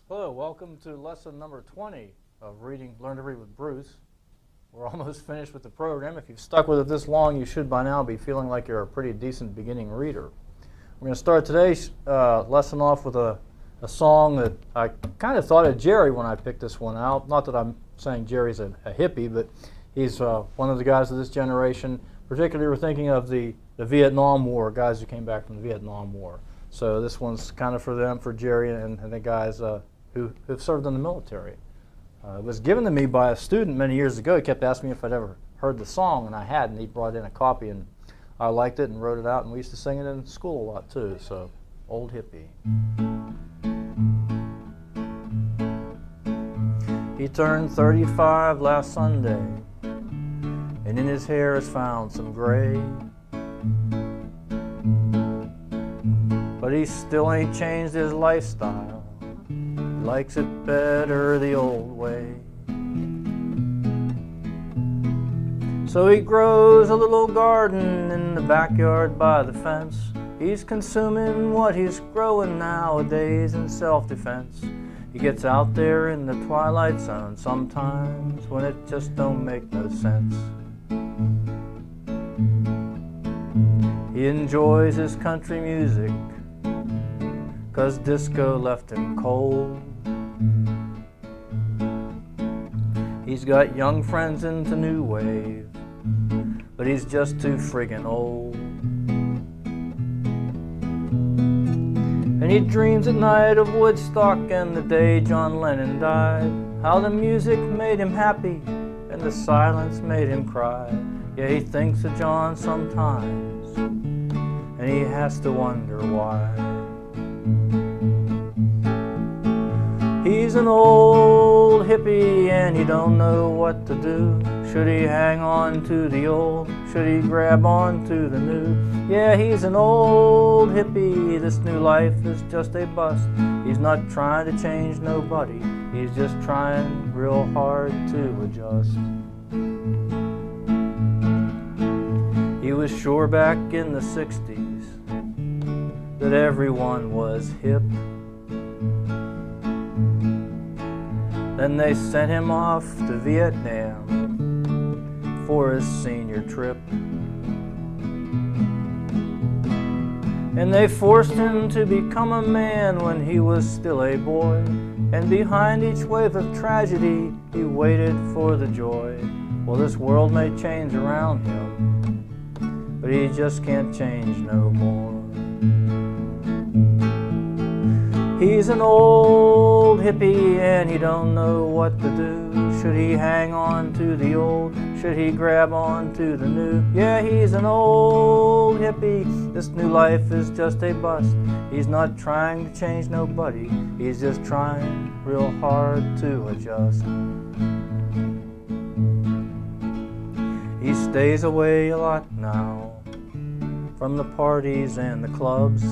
Hello, welcome to lesson number 20 of Learn to Read with Bruce. We're almost finished with the program. If you've stuck with it this long, you should by now be feeling like you're a pretty decent beginning reader. We're going to start today's lesson off with a song that I kind of thought of Jerry when I picked this one out. Not that I'm saying Jerry's a hippie, but he's one of the guys of this generation. Particularly, we're thinking of the Vietnam War, guys who came back from the Vietnam War. So this one's kind of for them, for Jerry and the guys who've served in the military. It was given to me by a student many years ago. He kept asking me if I'd ever heard the song, and I had, and he brought in a copy, and I liked it and wrote it out, and we used to sing it in school a lot too, so Old Hippie. He turned 35 last Sunday, and in his hair is found some gray. But he still ain't changed his lifestyle. He likes it better the old way. So he grows a little garden in the backyard by the fence. He's consuming what he's growing nowadays in self-defense. He gets out there in the twilight zone sometimes when it just don't make no sense. He enjoys his country music 'cause disco left him cold. He's got young friends into new wave, but he's just too friggin' old. And he dreams at night of Woodstock and the day John Lennon died, how the music made him happy and the silence made him cry. Yeah, he thinks of John sometimes, and he has to wonder why. He's an old hippie and he don't know what to do. Should he hang on to the old? Should he grab on to the new? Yeah, he's an old hippie. This new life is just a bust. He's not trying to change nobody. He's just trying real hard to adjust. He was sure back in the 60s that everyone was hip. Then they sent him off to Vietnam for his senior trip. And they forced him to become a man when he was still a boy. And behind each wave of tragedy, he waited for the joy. Well, this world may change around him, but he just can't change no more. He's an old hippie and he don't know what to do. Should he hang on to the old? Should he grab on to the new? Yeah, he's an old hippie. This new life is just a bust. He's not trying to change nobody. He's just trying real hard to adjust. He stays away a lot now from the parties and the clubs.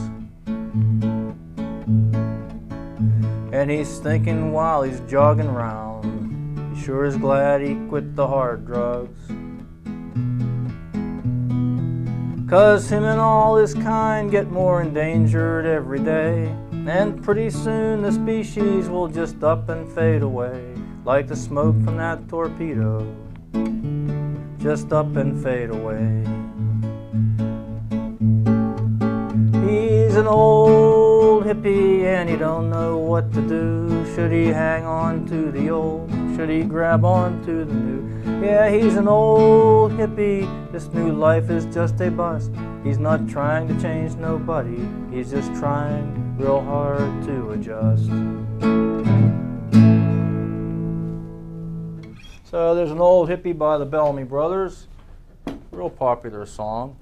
And he's thinking while he's jogging around, he sure is glad he quit the hard drugs. 'Cause him and all his kind get more endangered every day. And pretty soon the species will just up and fade away, like the smoke from that torpedo, just up and fade away. He's an old hippie and he don't know what to do. Should he hang on to the old? Should he grab on to the new? Yeah, he's an old hippie. This new life is just a bust. He's not trying to change nobody. He's just trying real hard to adjust. So there's an old hippie by the Bellamy Brothers. Real popular song.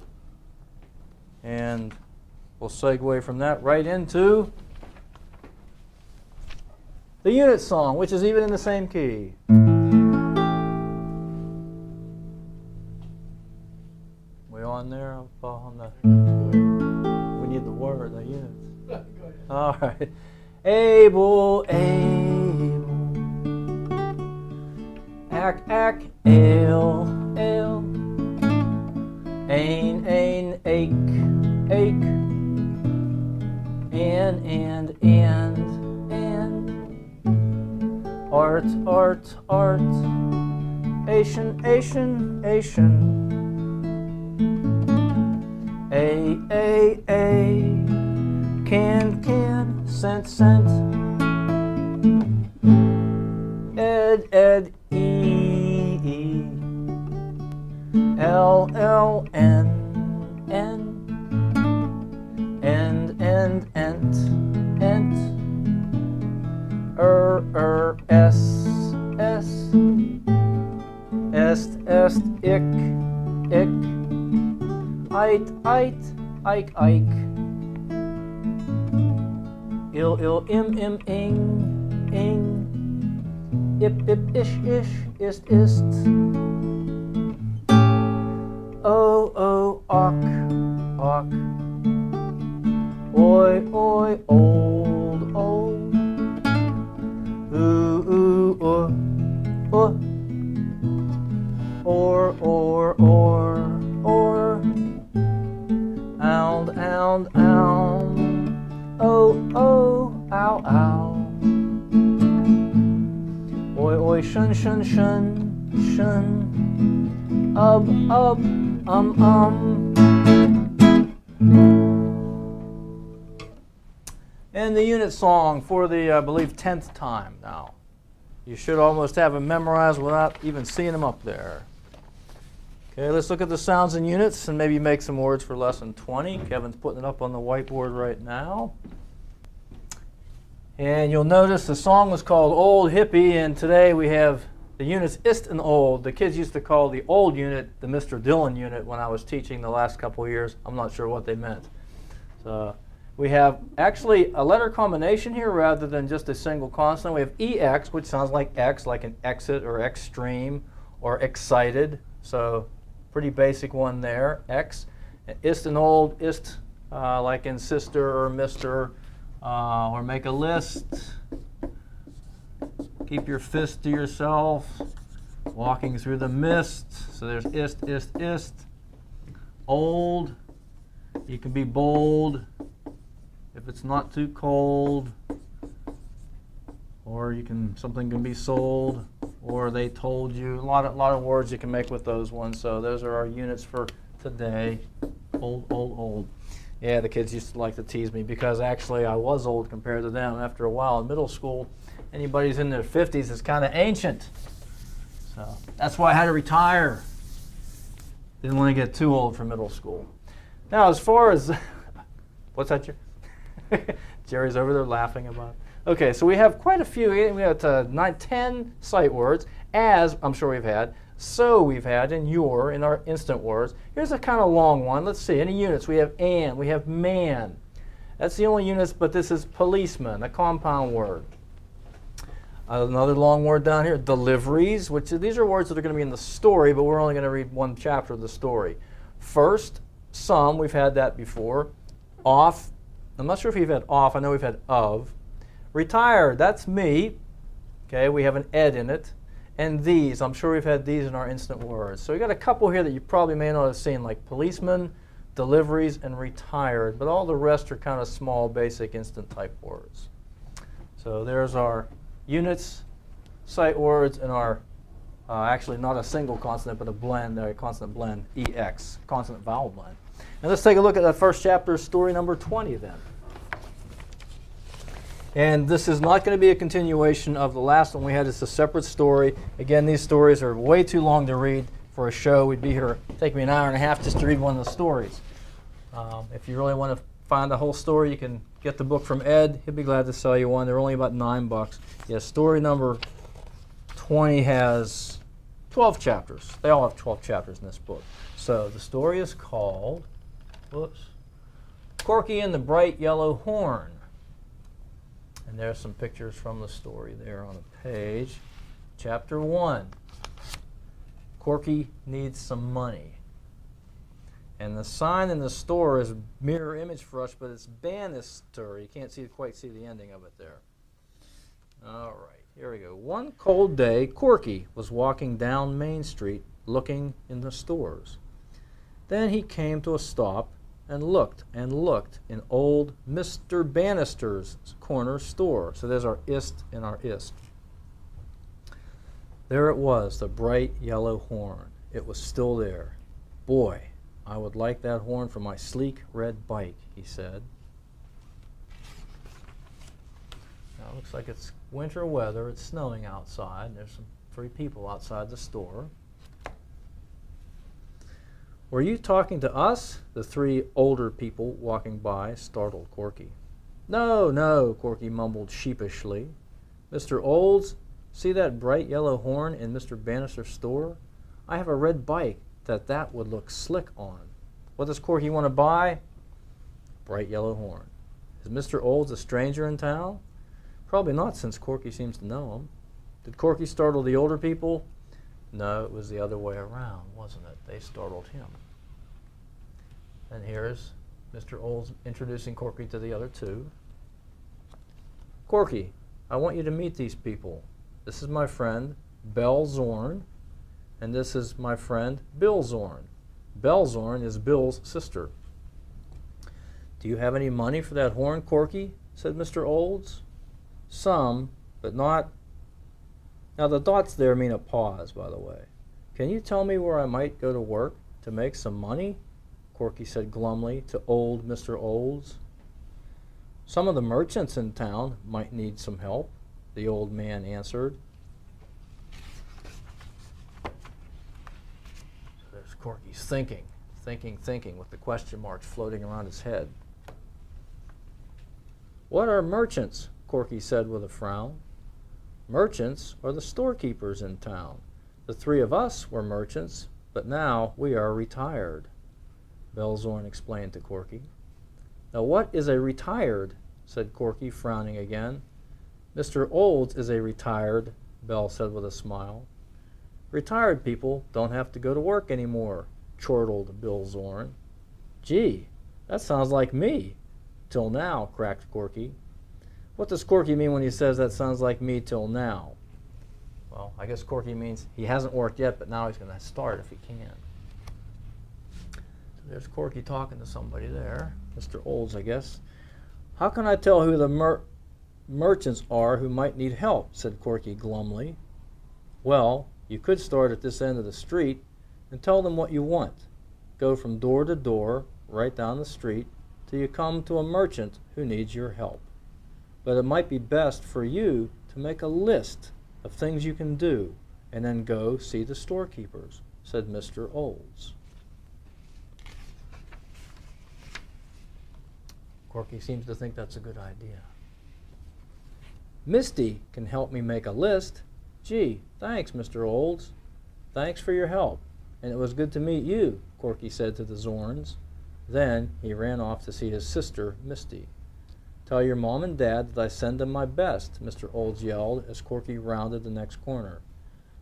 And we'll segue from that right into the unit song, which is even in the same key. We on there? On the, we need the word, the units. All right. Able, able. Ack, ack, ale, ale. Ain, ain, ache, ache. And, art, art, Asian, Asian, Asian. A, can, cent, cent. Ed, E, L, N, end, ent, S, est, ick, ite, ike, ill, im, ing, ip, ish, ist, o, awk, oi, old, or, ound, ow, oi, shun, ub, And the unit song for the, I believe, 10th time now. You should almost have them memorized without even seeing them up there. Okay, let's look at the sounds and units and maybe make some words for lesson 20. Kevin's putting it up on the whiteboard right now. And you'll notice the song was called Old Hippie, and today we have the units ist and old. The kids used to call the old unit the Mr. Dillon unit when I was teaching the last couple of years. I'm not sure what they meant. So we have actually a letter combination here rather than just a single consonant. We have EX, which sounds like X, like an exit or extreme or excited. So pretty basic one there, X. Ist and old, ist like in sister or mister, or make a list. Keep your fist to yourself. Walking through the mist. So there's ist. Old. You can be bold if it's not too cold. Or something can be sold. Or they told you. A lot of words you can make with those ones. So those are our units for today. Old. Yeah, the kids used to like to tease me because actually I was old compared to them. After a while in middle school, anybody who's in their 50s is kind of ancient. So that's why I had to retire. Didn't want to get too old for middle school. Now, as far as, what's that, Jerry? Jerry's over there laughing about it. Okay, so we have quite a few. We have 10 sight words, as I'm sure we've had. So we've had in our instant words. Here's a kind of long one. Let's see. Any units? We have and. We have man. That's the only units, but this is policeman, a compound word. Another long word down here, deliveries, these are words that are going to be in the story, but we're only going to read one chapter of the story. First, some, we've had that before. Off, I'm not sure if we've had off, I know we've had of. Retired, that's me. Okay, we have an ed in it. And these, I'm sure we've had these in our instant words. So we got a couple here that you probably may not have seen, like policeman, deliveries, and retired, but all the rest are kind of small, basic instant type words. So there's our units, sight words, and our, actually not a single consonant, but a blend, a consonant blend, EX, consonant vowel blend. And let's take a look at the first chapter, story number 20 then. And this is not going to be a continuation of the last one we had. It's a separate story. Again, these stories are way too long to read for a show. We'd be here, take me an hour and a half just to read one of the stories. If you really want to find the whole story, you can get the book from Ed. He'll be glad to sell you one. They're only about $9. Yes, story number 20 has 12 chapters. They all have 12 chapters in this book. So the story is called, Corky and the Bright Yellow Horn. And there's some pictures from the story there on the page. Chapter 1. Corky needs some money. And the sign in the store is mirror image for us, but it's Bannister. You can't quite see the ending of it there. All right, here we go. One cold day, Corky was walking down Main Street looking in the stores. Then he came to a stop and looked in old Mr. Bannister's corner store. So there's our ist and our ist. There it was, the bright yellow horn. It was still there. Boy, I would like that horn for my sleek red bike, he said. Now it looks like it's winter weather. It's snowing outside. There's some 3 people outside the store. Were you talking to us? The 3 older people walking by startled Corky. No, no, Corky mumbled sheepishly. Mr. Olds, see that bright yellow horn in Mr. Bannister's store? I have a red bike that would look slick on. What does Corky want to buy? Bright yellow horn. Is Mr. Olds a stranger in town? Probably not, since Corky seems to know him. Did Corky startle the older people? No, it was the other way around, wasn't it? They startled him. And here's Mr. Olds introducing Corky to the other 2. Corky, I want you to meet these people. This is my friend, Belle Zorn, and this is my friend, Bill Zorn. Belle Zorn is Bill's sister. Do you have any money for that horn, Corky? Said Mr. Olds. Some, but not. Now the dots there mean a pause, by the way. Can you tell me where I might go to work to make some money? Corky said glumly to old Mr. Olds. Some of the merchants in town might need some help, the old man answered. So there's Corky's thinking, with the question marks floating around his head. What are merchants? Corky said with a frown. Merchants are the storekeepers in town. The 3 of us were merchants, but now we are retired, Belle Zorn explained to Corky. Now what is a retired? Said Corky, frowning again. Mr. Olds is a retired, Belle said with a smile. Retired people don't have to go to work anymore, chortled Bill Zorn. Gee, that sounds like me. Till now, cracked Corky. What does Corky mean when he says that sounds like me till now? Well, I guess Corky means he hasn't worked yet, but now he's going to start if he can. So there's Corky talking to somebody there. Mr. Olds, I guess. How can I tell who the merchants are who might need help? Said Corky glumly. Well, you could start at this end of the street and tell them what you want. Go from door to door, right down the street, till you come to a merchant who needs your help. But it might be best for you to make a list of things you can do and then go see the storekeepers, said Mr. Olds. Corky seems to think that's a good idea. Misty can help me make a list. Gee, thanks, Mr. Olds. Thanks for your help, and it was good to meet you, Corky said to the Zorns. Then he ran off to see his sister, Misty. Tell your mom and dad that I send them my best, Mr. Olds yelled as Corky rounded the next corner.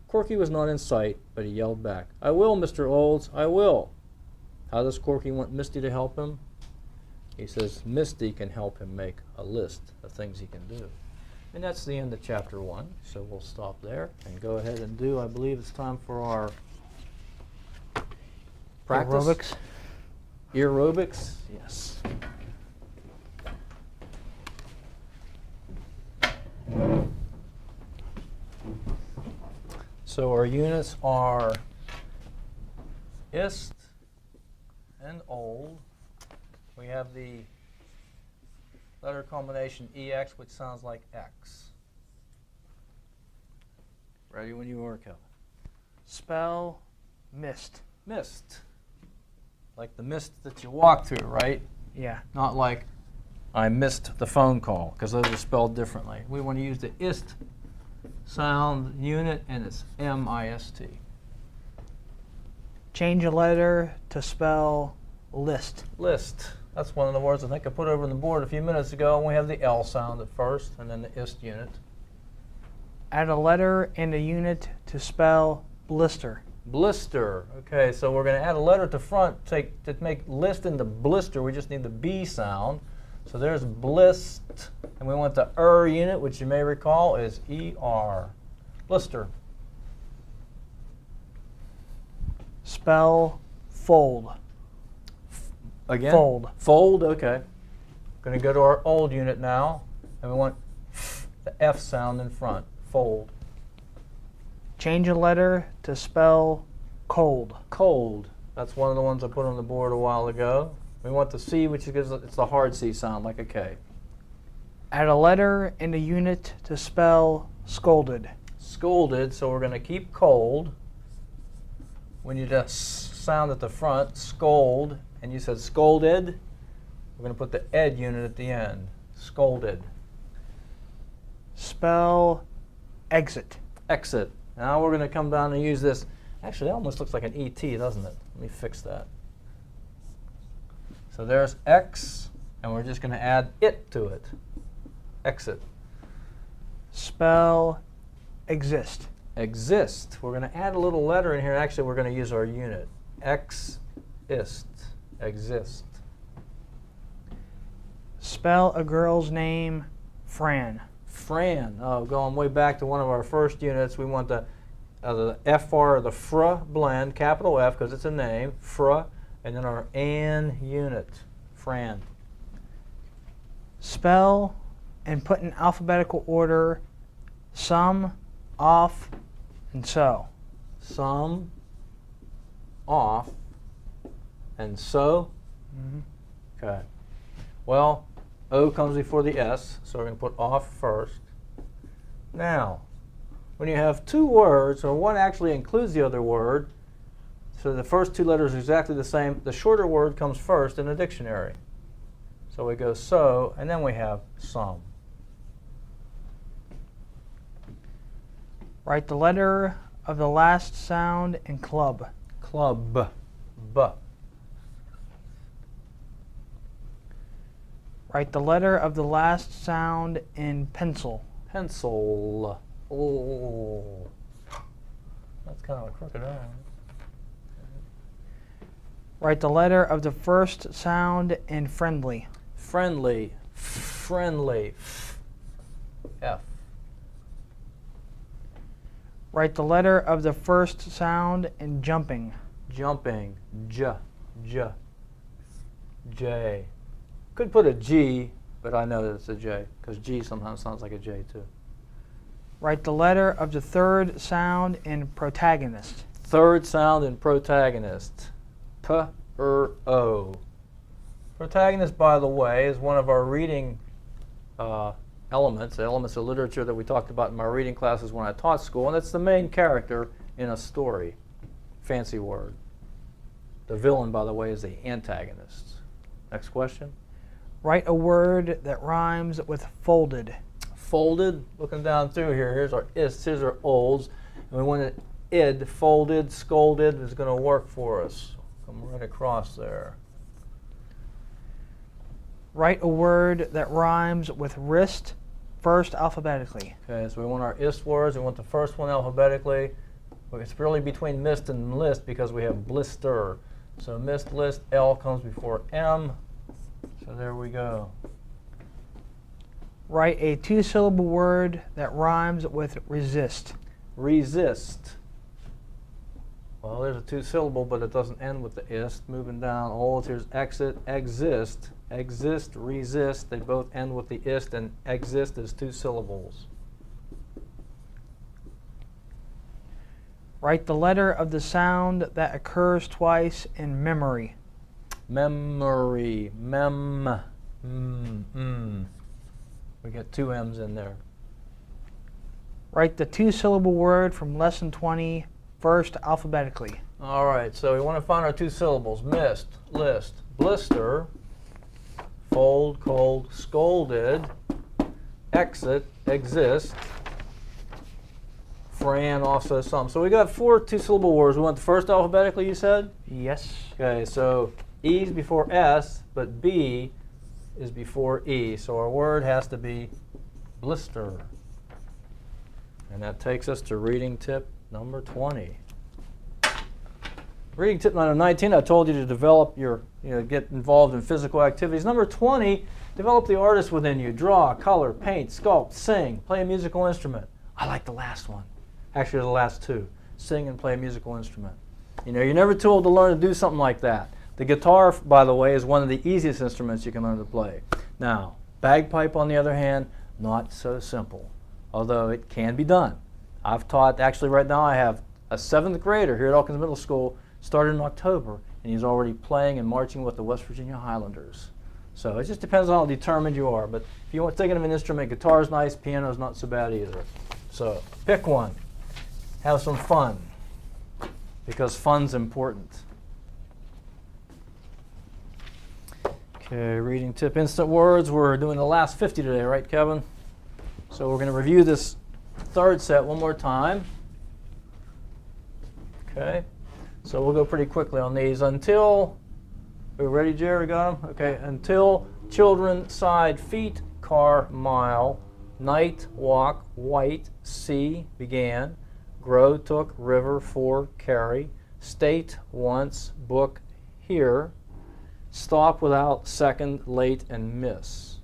Corky was not in sight, but he yelled back, I will, Mr. Olds, I will. How does Corky want Misty to help him? He says Misty can help him make a list of things he can do. And that's the end of chapter 1, so we'll stop there and go ahead and do, I believe it's time for our practice. Aerobics, yes. So our units are ist and old. We have the letter combination EX, which sounds like X. Ready when you are, Kevin. Spell mist. Mist. Like the mist that you walk through, right? Yeah. Not like I missed the phone call, because those are spelled differently. We want to use the ist sound unit, and it's M-I-S-T. Change a letter to spell list. List. That's one of the words I think I put over on the board a few minutes ago, and we have the L sound at first, and then the ist unit. Add a letter and a unit to spell blister. Blister. Okay, so we're going to add a letter to front. To make list into blister, we just need the B sound. So there's blist, and we want the unit, which you may recall is ER. Blister. Spell fold. Again? Fold. Fold, okay. Going to go to our old unit now, and we want the F sound in front. Fold. Change a letter to spell cold. Cold. That's one of the ones I put on the board a while ago. We want the C, which is it's the hard C sound, like a K. Add a letter in the unit to spell scolded. Scolded, so we're going to keep cold. When you just sound at the front, scold, and you said scolded, we're going to put the ed unit at the end. Scolded. Spell exit. Exit. Now we're going to come down and use this. Actually, that almost looks like an ET, doesn't it? Let me fix that. So there's X, and we're just going to add it to it. Exit. Spell exist. Exist. We're going to add a little letter in here. Actually, we're going to use our unit. Exist. Exist. Spell a girl's name Fran. Fran. Oh, going way back to one of our first units, we want the FR, the FRA blend, capital F, because it's a name, FRA, and then our AN unit, Fran. Spell and put in alphabetical order some, off, and so. Some, off, and so. Okay. Well, O comes before the S, so we're going to put off first. Now, when you have two words, or one actually includes the other word, so the first two letters are exactly the same, the shorter word comes first in the dictionary. So we go so, and then we have some. Write the letter of the last sound in club. Club. B. Write the letter of the last sound in pencil. Pencil. Oh. That's kind of a crooked R. Write the letter of the first sound in friendly. Friendly. Friendly. F. Write the letter of the first sound in jumping. Jumping. J. J. Could put a G, but I know that it's a J, because G sometimes sounds like a J too. Write the letter of the third sound in protagonist. Third sound in protagonist. P-R-O. Protagonist, by the way, is one of our reading elements, the elements of literature that we talked about in my reading classes when I taught school, and it's the main character in a story. Fancy word. The villain, by the way, is the antagonist. Next question. Write a word that rhymes with folded. Folded, looking down through here, here's our ists, here's our olds, and we want it id, folded, scolded is going to work for us. Come right across there. Write a word that rhymes with wrist, first alphabetically. Okay, so we want our ist words, we want the first one alphabetically. It's really between mist and list because we have blister. So mist, list, L comes before M. So there we go. Write a two-syllable word that rhymes with resist. Resist. Well, there's a two-syllable, but it doesn't end with the ist. Moving down, olds, here's exit, exist. Exist, resist, they both end with the ist, and exist is two syllables. Write the letter of the sound that occurs twice in memory. Memory, We get two M's in there. Write the two-syllable word from lesson 20 first alphabetically. All right, so we want to find our two syllables. Mist, list, blister, fold, cold, scolded, exit, exist, Fran, also some. So we got 4 two-syllable words. We want the first alphabetically, you said? Yes. Okay, so E is before S, but B is before E. So our word has to be blister. And that takes us to reading tip number 20. Reading tip number 19, I told you to develop your, get involved in physical activities. Number 20, develop the artist within you. Draw, color, paint, sculpt, sing, play a musical instrument. I like the last one. Actually, the last 2. Sing and play a musical instrument. You're never too old to learn to do something like that. The guitar, by the way, is one of the easiest instruments you can learn to play. Now, bagpipe, on the other hand, not so simple, although it can be done. I've taught, actually right now I have a 7th grader here at Elkins Middle School, started in October, and he's already playing and marching with the West Virginia Highlanders. So it just depends on how determined you are. But if you want thinking of an instrument, guitar's nice, piano's not so bad either. So pick one. Have some fun, because fun's important. Okay, reading tip, instant words. We're doing the last 50 today, right, Kevin? So we're going to review this 3rd set one more time. Okay, so we'll go pretty quickly on these. Until, are we ready, Jerry? Got them? Okay, until, children, side, feet, car, mile, night, walk, white, see, began, grow, took, river, for, carry, state, once, book, here, stop, without, second, late, and miss.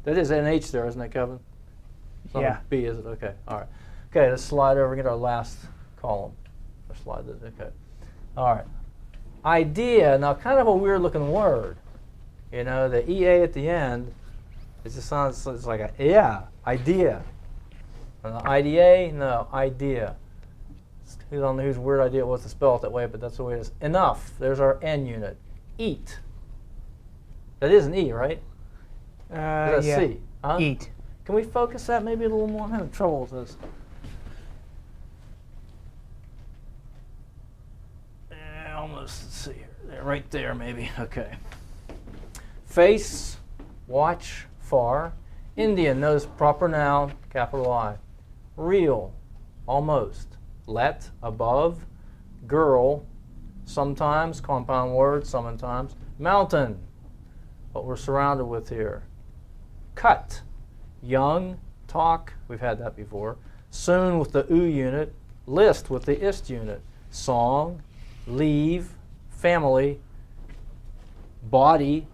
That is an H there, isn't it, Kevin? It's not Yeah. a B, is it? Okay, all right. Okay, let's slide over and get our last column. Or slide this, okay. All right. Idea, now kind of a weird looking word. You know, the EA at the end, it just sounds, it's like a, yeah, idea. And the IDA, no, idea. I don't know whose weird idea it was to spell it that way, but that's the way it is. Enough, there's our N unit. Eat. That is an E, right? That's Yeah. C. Huh? Eat. Can we focus that maybe a little more? I'm having trouble with this. Almost, let's see here. There, right there maybe. Okay. Face, watch, far. Indian, knows proper noun, capital I. Real, almost. Let, above. Girl, sometimes, compound word, sometimes. Mountain, what we're surrounded with here. Cut, young, talk, we've had that before. Soon with the U unit. List with the ist unit. Song, leave, family, body,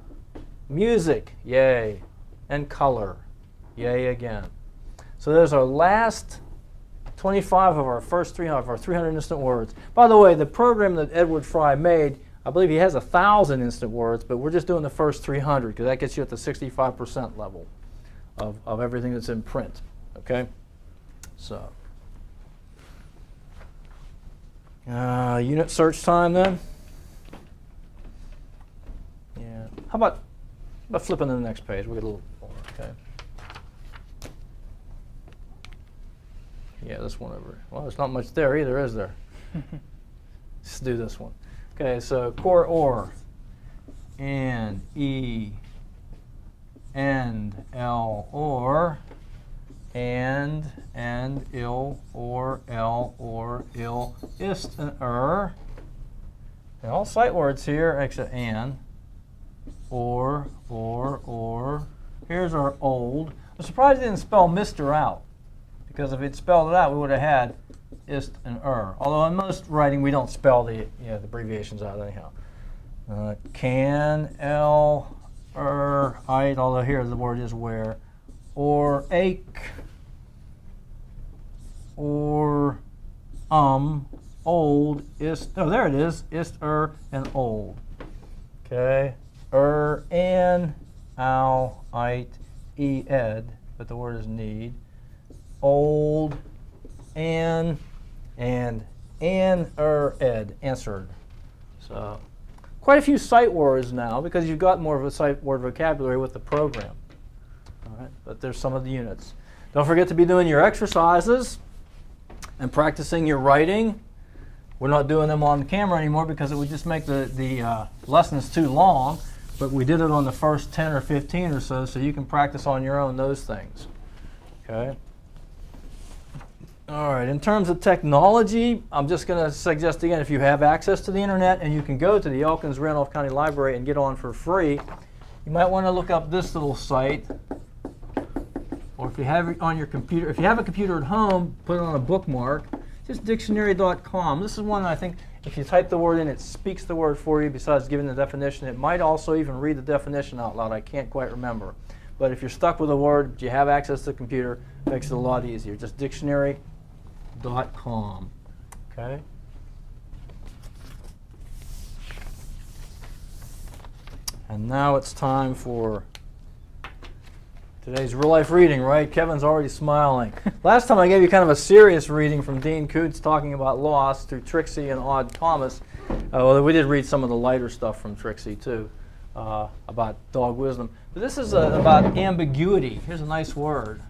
music, yay, and color, yay again. So there's our last 25 of our first 300 instant words. By the way, the program that Edward Fry made, I believe he has 1,000 instant words, but we're just doing the first 300 because that gets you at the 65% level of everything that's in print. Okay? So, unit search time then. Yeah. How about flipping to the next page? We'll get a little more. Okay. Yeah, this one over. Well, there's not much there either, is there? Let's do this one. Okay, so core or. And, E, and, L, or. And, ill, or, L, or, ill, ist, and And all sight words here, except and. Or. Here's our old. I'm surprised it didn't spell Mr. out. Because if it spelled it out, we would have had ist and Although in most writing, we don't spell the the abbreviations out anyhow. Can, L, I, although here the word is where. Or ache. Or old, ist, oh there it is, ist, and old. Okay, an, ow, ite, ed, but the word is need. Old, and ed, answered. So, quite a few sight words now because you've got more of a sight word vocabulary with the program. All right, but there's some of the units. Don't forget to be doing your exercises and practicing your writing. We're not doing them on camera anymore because it would just make the lessons too long, but we did it on the first 10 or 15 or so you can practice on your own those things. Okay? All right, in terms of technology, I'm just going to suggest again, if you have access to the internet and you can go to the Elkins Randolph County Library and get on for free, you might want to look up this little site. Or if you have it on your computer, if you have a computer at home, put it on a bookmark. Just dictionary.com. This is one I think if you type the word in, it speaks the word for you besides giving the definition. It might also even read the definition out loud. I can't quite remember. But if you're stuck with a word, but you have access to the computer, it makes it a lot easier. Just dictionary.com. Okay? And now it's time to Today's real life reading, right? Kevin's already smiling. Last time I gave you kind of a serious reading from Dean Koontz talking about loss through Trixie and Odd Thomas. Well, we did read some of the lighter stuff from Trixie too, about dog wisdom. But this is about ambiguity. Here's a nice word.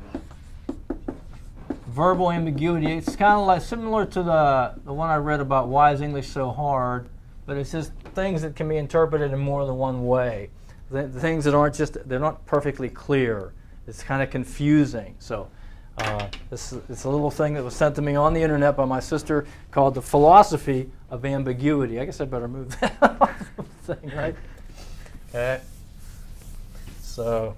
Verbal ambiguity. It's kind of like similar to the one I read about why is English so hard, but it's just things that can be interpreted in more than one way. The things that aren't they're not perfectly clear. It's kind of confusing. So it's a little thing that was sent to me on the internet by my sister called The Philosophy of Ambiguity. I guess I better move that off the thing, right? Okay. So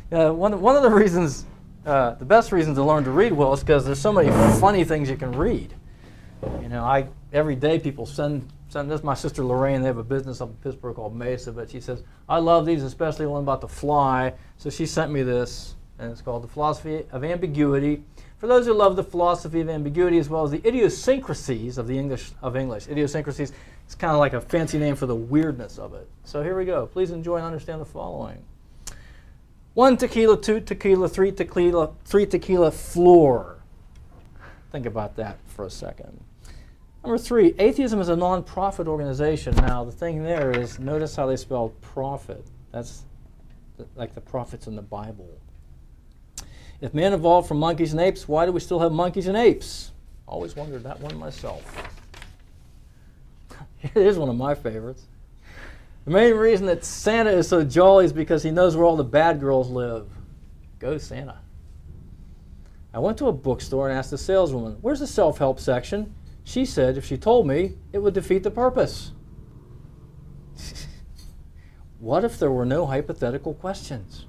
one of the reasons, the best reason to learn to read well is because there's so many funny things you can read. You know, every day people send this. My sister Lorraine, they have a business up in Pittsburgh called Mesa, but she says, I love these, especially one about the fly. So she sent me this, and it's called The Philosophy of Ambiguity. For those who love the philosophy of ambiguity as well as the idiosyncrasies of English. Idiosyncrasies, it's kind of like a fancy name for the weirdness of it. So here we go. Please enjoy and understand the following. 1 tequila, 2 tequila, 3 tequila, 3 tequila floor. Think about that for a second. Number 3, atheism is a non-profit organization. Now, the thing there is, notice how they spell profit. That's like the prophets in the Bible. If man evolved from monkeys and apes, why do we still have monkeys and apes? Always wondered that one myself. Here's one of my favorites. The main reason that Santa is so jolly is because he knows where all the bad girls live. Go Santa. I went to a bookstore and asked the saleswoman, where's the self-help section? She said if she told me, it would defeat the purpose. What if there were no hypothetical questions?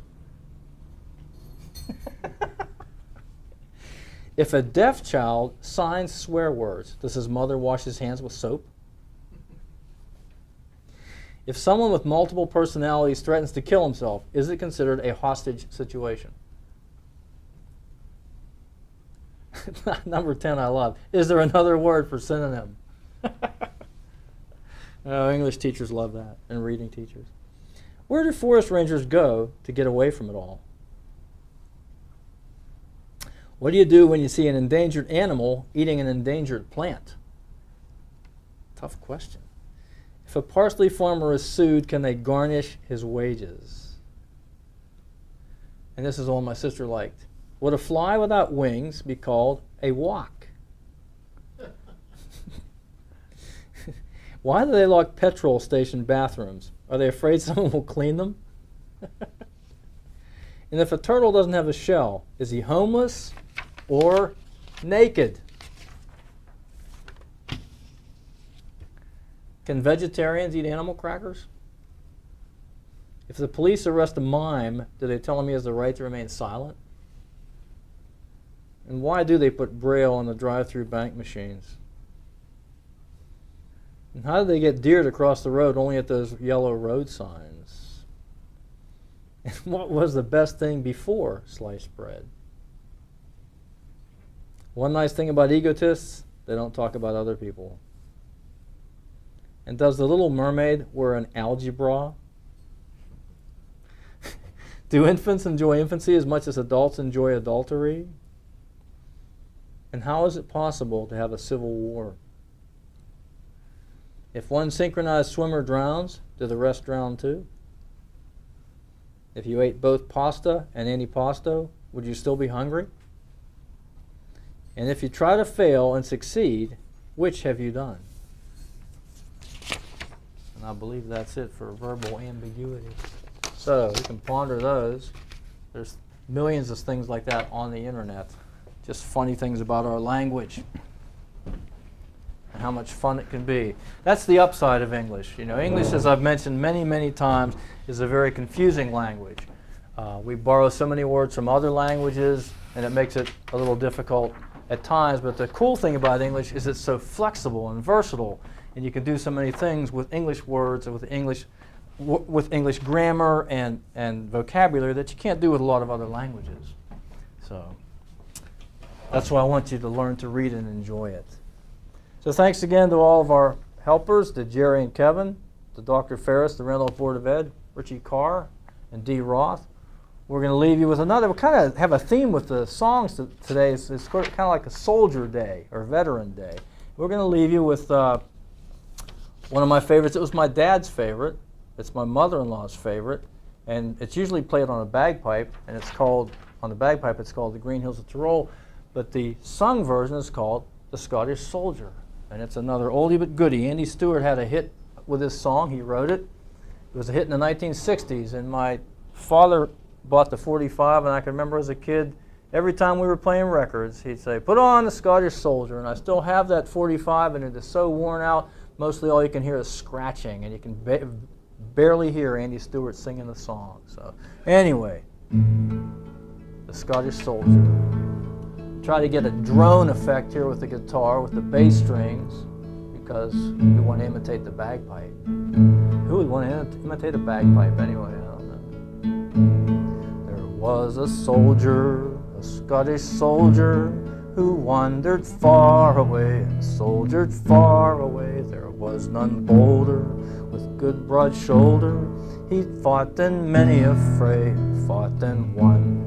If a deaf child signs swear words, does his mother wash his hands with soap? If someone with multiple personalities threatens to kill himself, is it considered a hostage situation? Number 10 I love. Is there another word for synonym? Oh, English teachers love that, and reading teachers. Where do forest rangers go to get away from it all? What do you do when you see an endangered animal eating an endangered plant? Tough question. If a parsley farmer is sued, can they garnish his wages? And this is all my sister liked. Would a fly without wings be called a walk? Why do they lock petrol station bathrooms? Are they afraid someone will clean them? And if a turtle doesn't have a shell, is he homeless or naked? Can vegetarians eat animal crackers? If the police arrest a mime, do they tell him he has the right to remain silent? And why do they put Braille on the drive-through bank machines? And how do they get deer to cross the road only at those yellow road signs? And what was the best thing before sliced bread? One nice thing about egotists, they don't talk about other people. And does the Little Mermaid wear an algae bra? Do infants enjoy infancy as much as adults enjoy adultery? And how is it possible to have a civil war? If one synchronized swimmer drowns, do the rest drown too? If you ate both pasta and antipasto, would you still be hungry? And if you try to fail and succeed, which have you done? And I believe that's it for verbal ambiguity. So you can ponder those. There's millions of things like that on the internet. Just funny things about our language and how much fun it can be. That's the upside of English. You know, English, as I've mentioned many, many times, is a very confusing language. We borrow so many words from other languages, and it makes it a little difficult at times. But the cool thing about English is it's so flexible and versatile, and you can do so many things with English words and with English grammar and vocabulary that you can't do with a lot of other languages. So that's why I want you to learn to read and enjoy it. So thanks again to all of our helpers, to Jerry and Kevin, to Dr. Ferris, the Randolph Board of Ed, Richie Carr, and Dee Roth. we're going to leave you with another. We kind of have a theme with the songs today. It's kind of like a Soldier Day or Veteran Day. We're going to leave you with one of my favorites. It was my dad's favorite. It's my mother-in-law's favorite, and it's usually played on a bagpipe, and it's called, on the bagpipe, it's called The Green Hills of Tyrol, but the sung version is called The Scottish Soldier, and it's another oldie but goodie. Andy Stewart had a hit with this song. He wrote it. It was a hit in the 1960s, and my father bought the 45, and I can remember as a kid, every time we were playing records, he'd say, "Put on The Scottish Soldier," and I still have that 45, and it is so worn out, mostly all you can hear is scratching, and you can barely hear Andy Stewart singing the song. So anyway, The Scottish Soldier. Try to get a drone effect here with the guitar, with the bass strings, because we want to imitate the bagpipe. Who would want to imitate a bagpipe anyway? I don't know. There was a soldier, a Scottish soldier, who wandered far away and soldiered far away. There was none bolder, with good broad shoulder. He'd fought in many a fray, fought and won.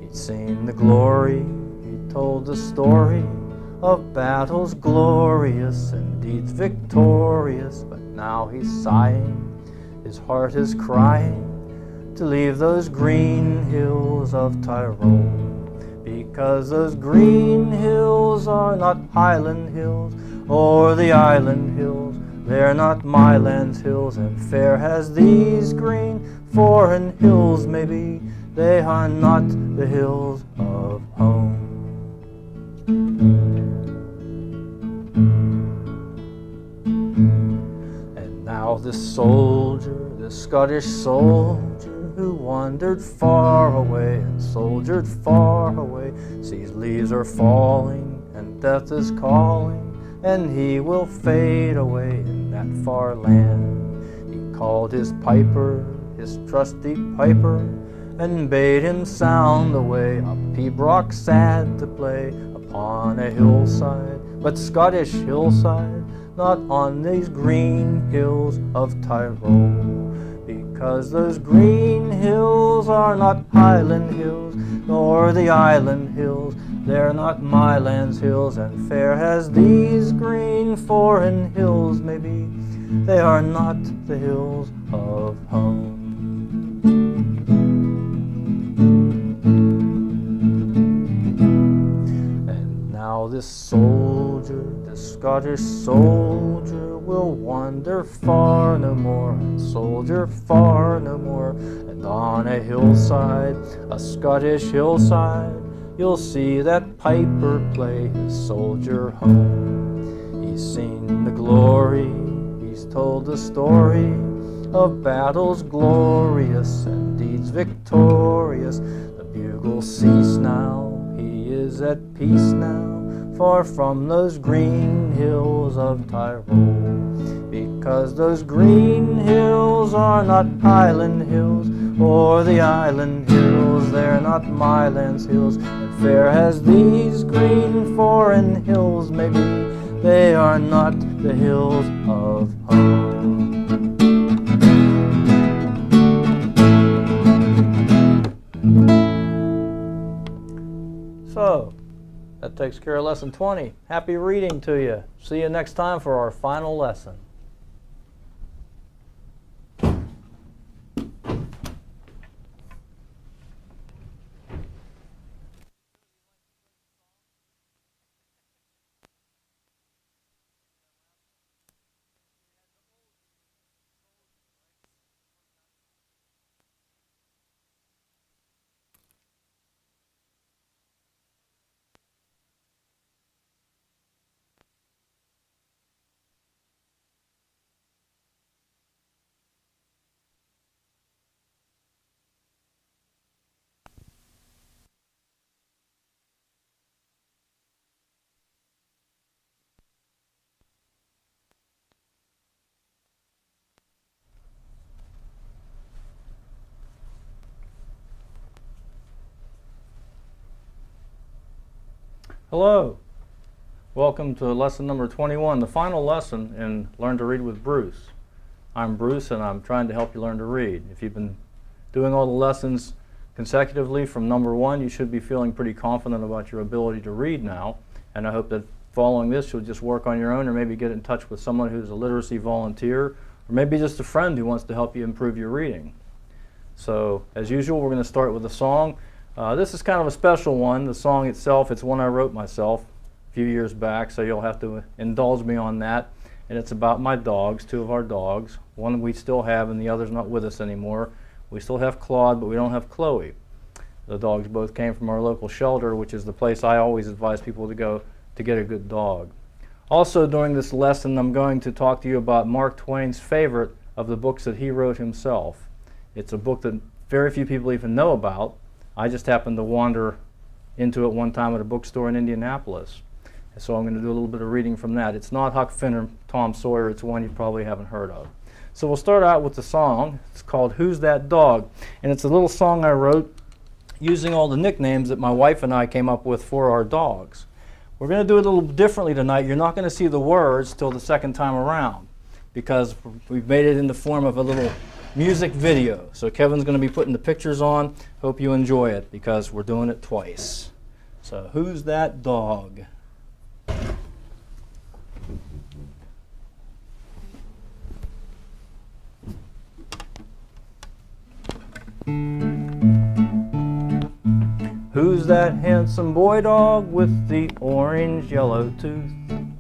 He'd seen the glory, he told the story of battles glorious and deeds victorious. But now he's sighing, his heart is crying, to leave those green hills of Tyrol. Because those green hills are not Highland hills or the island hills. They're not my land's hills, and fair as these green foreign hills may be, they are not the hills of home. And now this soldier, this Scottish soldier, who wandered far away and soldiered far away, sees leaves are falling and death is calling, and he will fade away in that far land. He called his piper, his trusty piper, and bade him sound away a pibroch sad to play upon a hillside, but Scottish hillside, not on these green hills of Tyrol. Because those green hills are not Highland hills, nor the island hills. They're not my land's hills, and fair as these green foreign hills may be, they are not the hills of home. And now this soldier, this Scottish soldier, will wander far no more, and soldier far no more. And on a hillside, a Scottish hillside, you'll see that piper play his soldier home. He's seen the glory, he's told the story of battles glorious and deeds victorious. The bugles cease now, he is at peace now, far from those green hills of Tyrol. Because those green hills are not Highland hills or the island hills. They're not my land's hills, and fair as these green foreign hills may be, they are not the hills of home. So, that takes care of lesson 20. Happy reading to you. See you next time for our final lesson. Hello. Welcome to lesson number 21, the final lesson in Learn to Read with Bruce. I'm Bruce, and I'm trying to help you learn to read. If you've been doing all the lessons consecutively from number 1, you should be feeling pretty confident about your ability to read now. And I hope that following this, you'll just work on your own, or maybe get in touch with someone who's a literacy volunteer, or maybe just a friend who wants to help you improve your reading. So, as usual, we're going to start with a song. This is kind of a special one. The song itself, it's one I wrote myself a few years back, so you'll have to indulge me on that. And it's about my dogs, 2 of our dogs. One we still have, and the other's not with us anymore. We still have Claude, but we don't have Chloe. The dogs both came from our local shelter, which is the place I always advise people to go to get a good dog. Also, during this lesson, I'm going to talk to you about Mark Twain's favorite of the books that he wrote himself. It's a book that very few people even know about. I just happened to wander into it one time at a bookstore in Indianapolis. So I'm going to do a little bit of reading from that. It's not Huck Finn or Tom Sawyer. It's one you probably haven't heard of. So we'll start out with the song. It's called Who's That Dog? And it's a little song I wrote using all the nicknames that my wife and I came up with for our dogs. We're going to do it a little differently tonight. You're not going to see the words till the second time around because we've made it in the form of a little music video. So Kevin's going to be putting the pictures on. Hope you enjoy it because we're doing it twice. So who's that dog? Who's that handsome boy dog with the orange yellow tooth?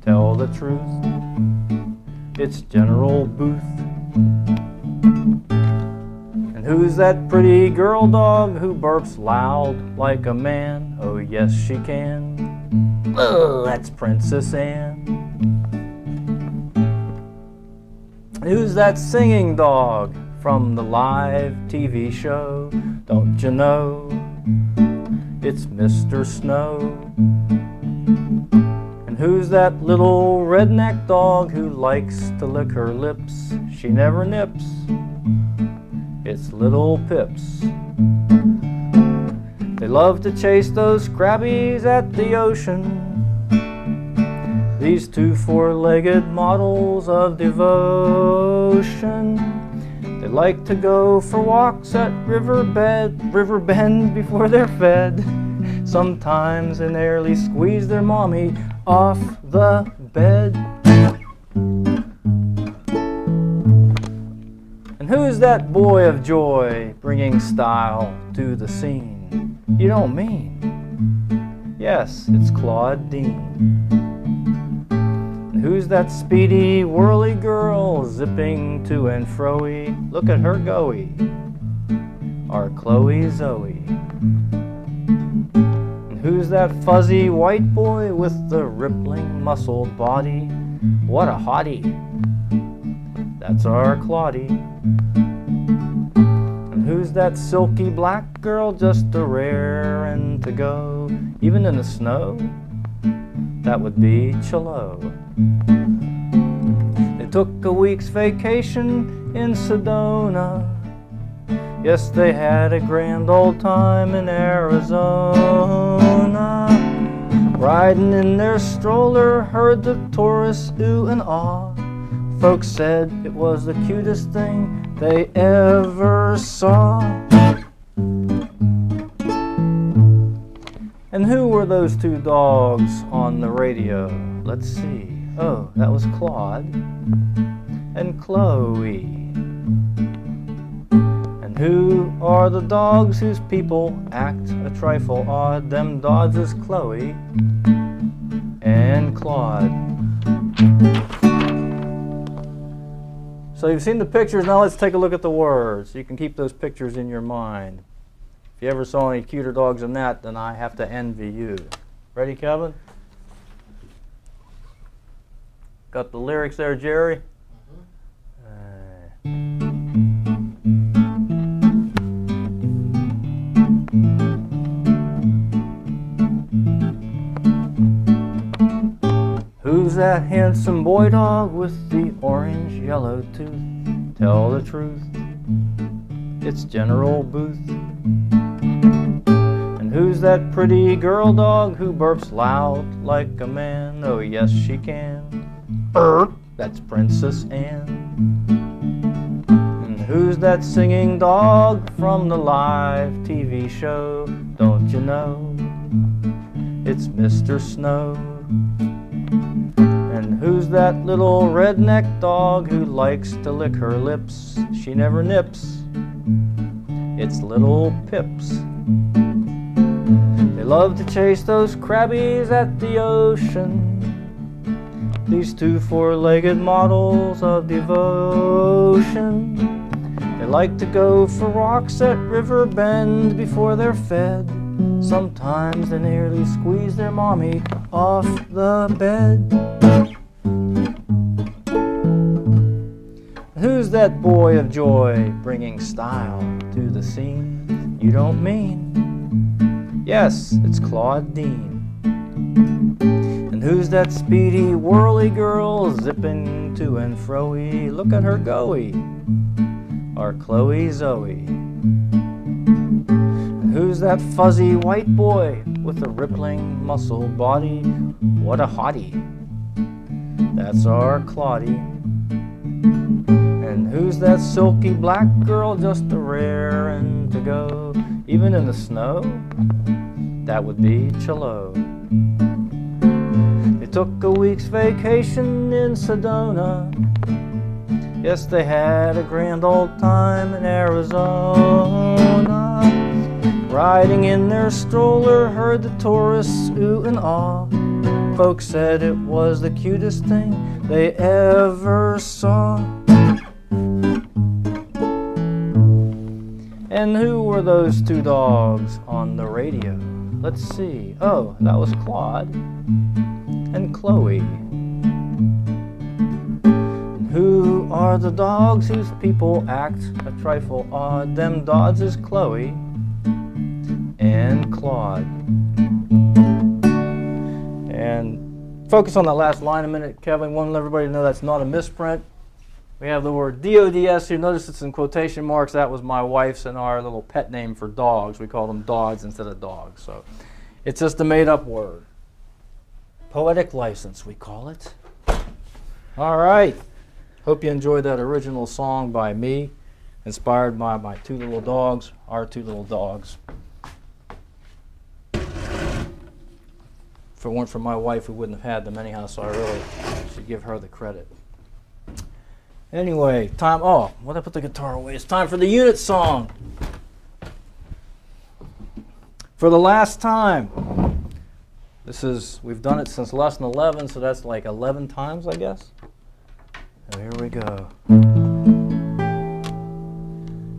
Tell the truth, it's General Booth. And who's that pretty girl dog who burps loud like a man? Oh yes she can. Oh, that's Princess Anne. And who's that singing dog from the live TV show? Don't you know? It's Mr. Snow. And who's that little redneck dog who likes to lick her lips? She never nips. It's Little Pips. They love to chase those crabbies at the ocean. These 2 4-legged models of devotion. They like to go for walks at River Bend before they're fed. Sometimes they nearly squeeze their mommy off the bed. And who's that boy of joy bringing style to the scene? You don't mean? Yes, it's Claude Dean. And who's that speedy, whirly girl zipping to and fro-y? Look at her go-y, our Chloe Zoe. And who's that fuzzy white boy with the rippling muscled body? What a hottie, that's our Claudie. And who's that silky black girl, just a rarin' to go, even in the snow? That would be Chilo. They took a week's vacation in Sedona. Yes, they had a grand old time in Arizona. Riding in their stroller, heard the tourists ooh and ah. Folks said it was the cutest thing they ever saw. And who were those 2 dogs on the radio? Let's see. Oh, that was Claude and Chloe. And who are the dogs whose people act a trifle odd? Them dogs is Chloe and Claude. So you've seen the pictures, now let's take a look at the words. You can keep those pictures in your mind. If you ever saw any cuter dogs than that, then I have to envy you. Ready, Kevin? Got the lyrics there, Jerry? Who's that handsome boy dog with the orange yellow tooth? Tell the truth, it's General Booth. And who's that pretty girl dog who burps loud like a man? Oh yes she can. Burp, that's Princess Anne. And who's that singing dog from the live TV show? Don't you know? It's Mr. Snow. And who's that little redneck dog who likes to lick her lips? She never nips. It's little Pips. They love to chase those crabbies at the ocean. These two four-legged models of devotion. They like to go for walks at River Bend before they're fed. Sometimes they nearly squeeze their mommy off the bed. Who's that boy of joy bringing style to the scene? You don't mean? Yes, it's Claudine. And who's that speedy whirly girl zipping to and fro-y? Look at her go-y, our Chloe Zoe. And who's that fuzzy white boy with a rippling muscle body? What a hottie, that's our Claudie. And who's that silky black girl just a rarin' to go, even in the snow? That would be Chilo. They took a week's vacation in Sedona. Yes, they had a grand old time in Arizona. Riding in their stroller, heard the tourists ooh and ah. Folks said it was the cutest thing they ever saw. And who were those two dogs on the radio? Let's see. Oh, that was Claude and Chloe. And who are the dogs whose people act a trifle odd? Them dogs is Chloe and Claude. And focus on that last line a minute, Kevin. Want everybody to know that's not a misprint. We have the word DODS here. Notice it's in quotation marks. That was my wife's and our little pet name for dogs. We call them dogs instead of dogs. So it's just a made-up word. Poetic license, we call it. All right. Hope you enjoyed that original song by me, inspired by my two little dogs, our two little dogs. If it weren't for my wife, we wouldn't have had them anyhow, so I really should give her the credit. Anyway, time. Oh, what did I put the guitar away? It's time for the unit song. For the last time. We've done it since lesson 11, so that's like 11 times, I guess. So here we go.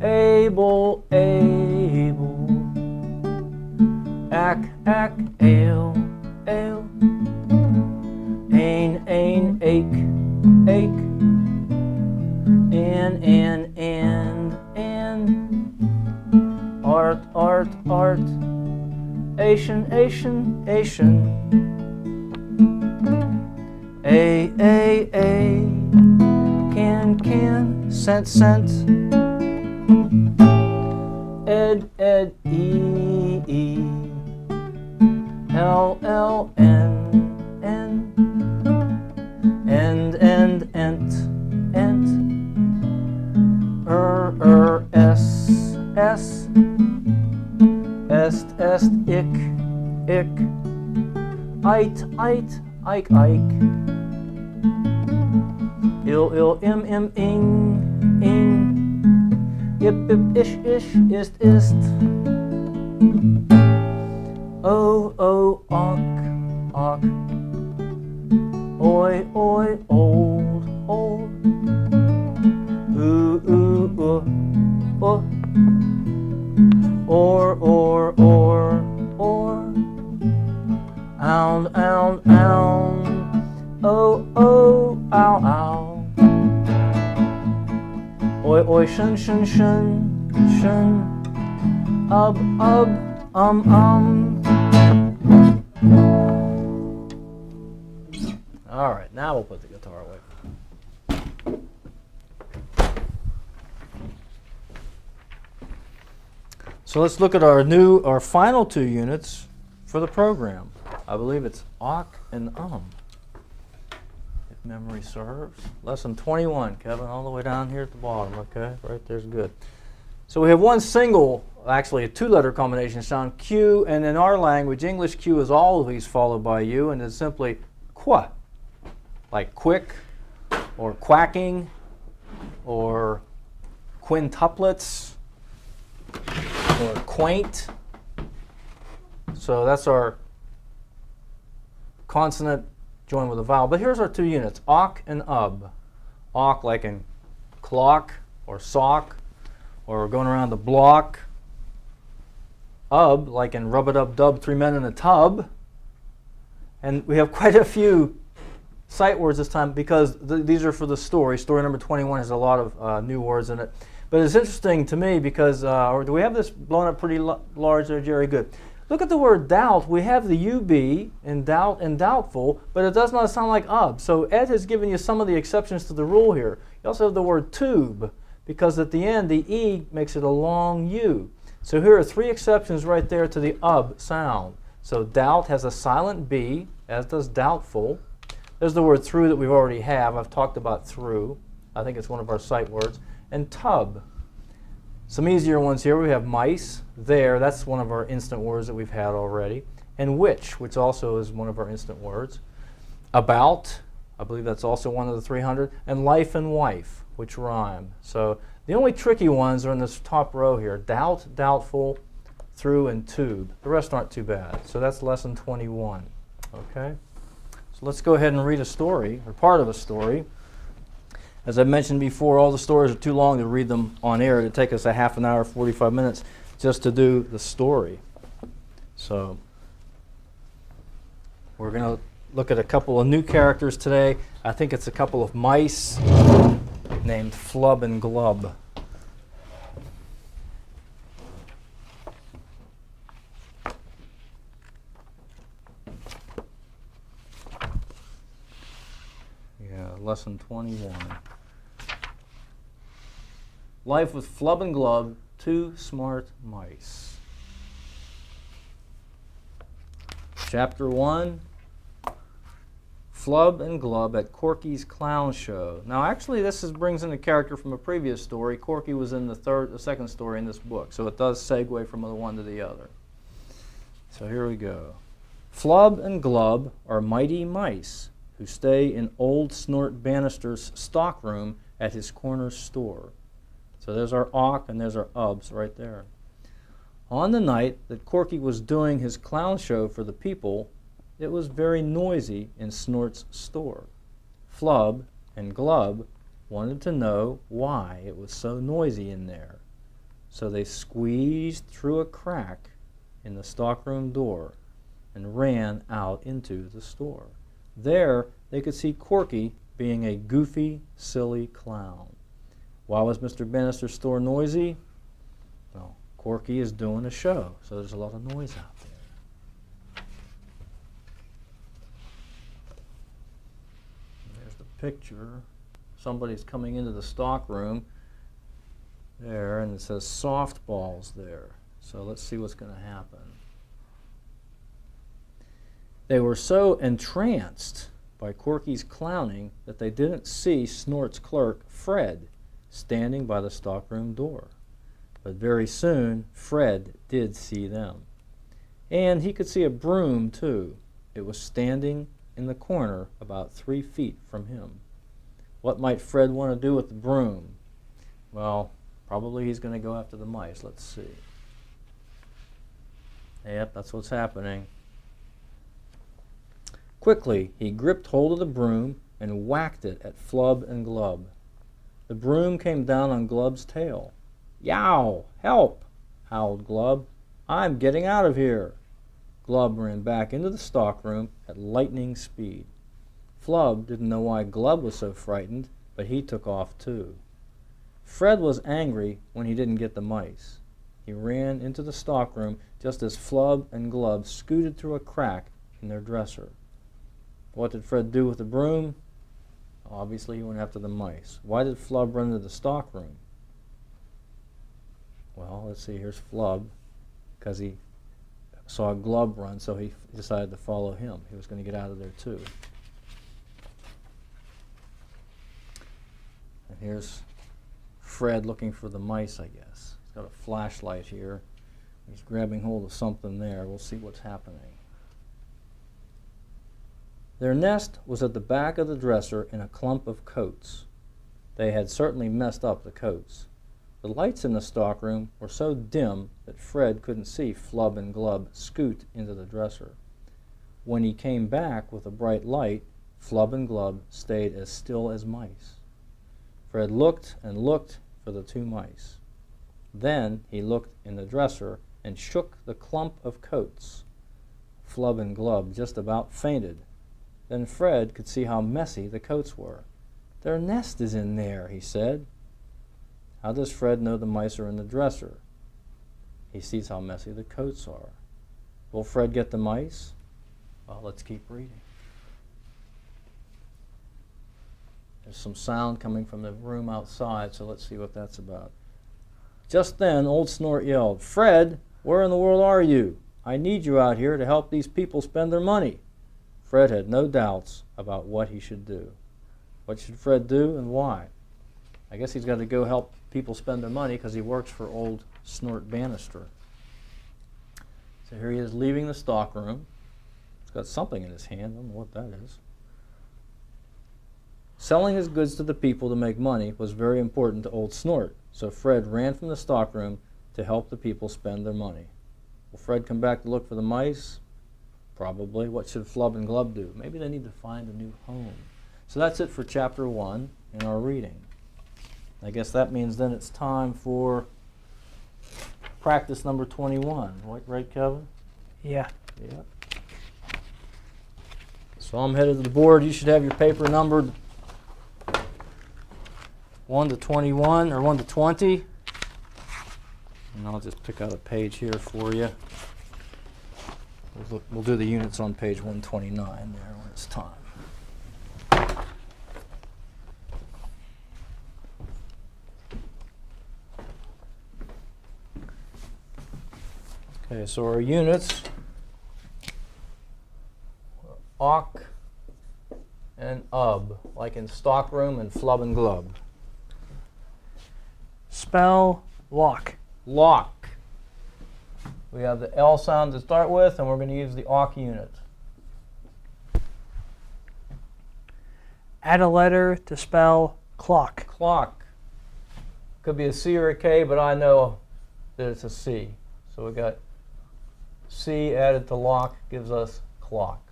Able, able, ack, ack, ale, ale, ain, ain, ache, ache, and, art, art, art, Asian, Asian, Asian, a, can, can, scent, scent, ed, ed, e, l, l, n, n, end, end, ent, ent, s, s, est, est, ick, ick, ite, ite, ike, ike, ill, ill, im, ing, ing, ip, ip, ish, ish, ist, ist, o, ok, ok, oi, oi, old, old, or, ound, ound, ound, oh, oh, ow, ow, oi, oi, shun, shun, shun, shun, ub, All right, now we'll put the guitar away. So let's look at our final two units for the program. I believe it's awk and Memory serves. Lesson 21, Kevin, all the way down here at the bottom, okay? Right there's good. So we have one single, actually a two-letter combination sound, Q, and in our language, English, Q is always followed by U, and it's simply qua, like quick, or quacking, or quintuplets, or quaint. So that's our consonant joined with a vowel. But here's our two units, awk and ub. Awk like in clock or sock or going around the block. Ub like in rub-a-dub-dub, three men in a tub. And we have quite a few sight words this time because these are for the story. Story number 21 has a lot of new words in it. But it's interesting to me because, or do we have this blown up pretty large there, Jerry? Good. Look at the word doubt. We have the UB in doubt and doubtful, but it does not sound like ub. So Ed has given you some of the exceptions to the rule here. You also have the word tube, because at the end the E makes it a long U. So here are three exceptions right there to the ub sound. So doubt has a silent B, as does doubtful. There's the word through that we already have. I've talked about through. I think it's one of our sight words. And tub. Some easier ones here. We have mice, there, that's one of our instant words that we've had already. And which also is one of our instant words. About, I believe that's also one of the 300. And life and wife, which rhyme. So the only tricky ones are in this top row here. Doubt, doubtful, through, and tube. The rest aren't too bad. So that's lesson 21. Okay? So let's go ahead and read a story, or part of a story. As I mentioned before, all the stories are too long to read them on air. It'd take us a half an hour, 45 minutes just to do the story. So we're going to look at a couple of new characters today. I think it's a couple of mice named Flub and Glub. Yeah, lesson 21. Life with Flub and Glub, two smart mice. Chapter 1, Flub and Glub at Corky's Clown Show. Now actually this brings in a character from a previous story. Corky was in the second story in this book, so it does segue from the one to the other. So here we go. Flub and Glub are mighty mice who stay in old Snort Bannister's stockroom at his corner store. So there's our awk and there's our ubs right there. On the night that Corky was doing his clown show for the people, it was very noisy in Snort's store. Flub and Glub wanted to know why it was so noisy in there. So they squeezed through a crack in the stockroom door and ran out into the store. There they could see Corky being a goofy, silly clown. Why was Mr. Bannister's store noisy? Well, Corky is doing a show, so there's a lot of noise out there. There's the picture. Somebody's coming into the stock room there, and it says softballs there. So let's see what's going to happen. They were so entranced by Corky's clowning that they didn't see Snort's clerk, Fred, standing by the stockroom door. But very soon, Fred did see them. And he could see a broom, too. It was standing in the corner about 3 feet from him. What might Fred want to do with the broom? Well, probably he's going to go after the mice. Let's see. Yep, that's what's happening. Quickly, he gripped hold of the broom and whacked it at Flub and Glub. The broom came down on Glub's tail. "Yow! Help!" howled Glub. "I'm getting out of here." Glub ran back into the stockroom at lightning speed. Flub didn't know why Glub was so frightened, but he took off too. Fred was angry when he didn't get the mice. He ran into the stockroom just as Flub and Glub scooted through a crack in their dresser. What did Fred do with the broom? Obviously, he went after the mice. Why did Flub run into the stockroom? Well, let's see. Here's Flub, because he saw Glub run, so he decided to follow him. He was going to get out of there, too. And here's Fred looking for the mice, I guess. He's got a flashlight here. He's grabbing hold of something there. We'll see what's happening. Their nest was at the back of the dresser in a clump of coats. They had certainly messed up the coats. The lights in the stockroom were so dim that Fred couldn't see Flub and Glub scoot into the dresser. When he came back with a bright light, Flub and Glub stayed as still as mice. Fred looked and looked for the two mice. Then he looked in the dresser and shook the clump of coats. Flub and Glub just about fainted. Then Fred could see how messy the coats were. "Their nest is in there," he said. How does Fred know the mice are in the dresser? He sees how messy the coats are. Will Fred get the mice? Well, let's keep reading. There's some sound coming from the room outside, so let's see what that's about. Just then, Old Snort yelled, "Fred, where in the world are you? I need you out here to help these people spend their money." Fred had no doubts about what he should do. What should Fred do and why? I guess he's got to go help people spend their money because he works for Old Snort Bannister. So here he is leaving the stockroom. He's got something in his hand. I don't know what that is. Selling his goods to the people to make money was very important to Old Snort, so Fred ran from the stockroom to help the people spend their money. Will Fred come back to look for the mice? Probably. What should Flub and Glub do? Maybe they need to find a new home. So that's it for Chapter 1 in our reading. I guess that means then it's time for practice number 21. Right, Kevin? Yeah. Yeah. So I'm headed to the board. You should have your paper numbered 1 to 21 or 1 to 20. And I'll just pick out a page here for you. We'll do the units on page 129 there when it's time. Okay, so our units are awk and ub, like in stockroom and Flub and Glub. Spell lock. Lock. We have the L sound to start with, and we're going to use the awk unit. Add a letter to spell clock. Clock. Could be a C or a K, but I know that it's a C. So we got C added to lock gives us clock.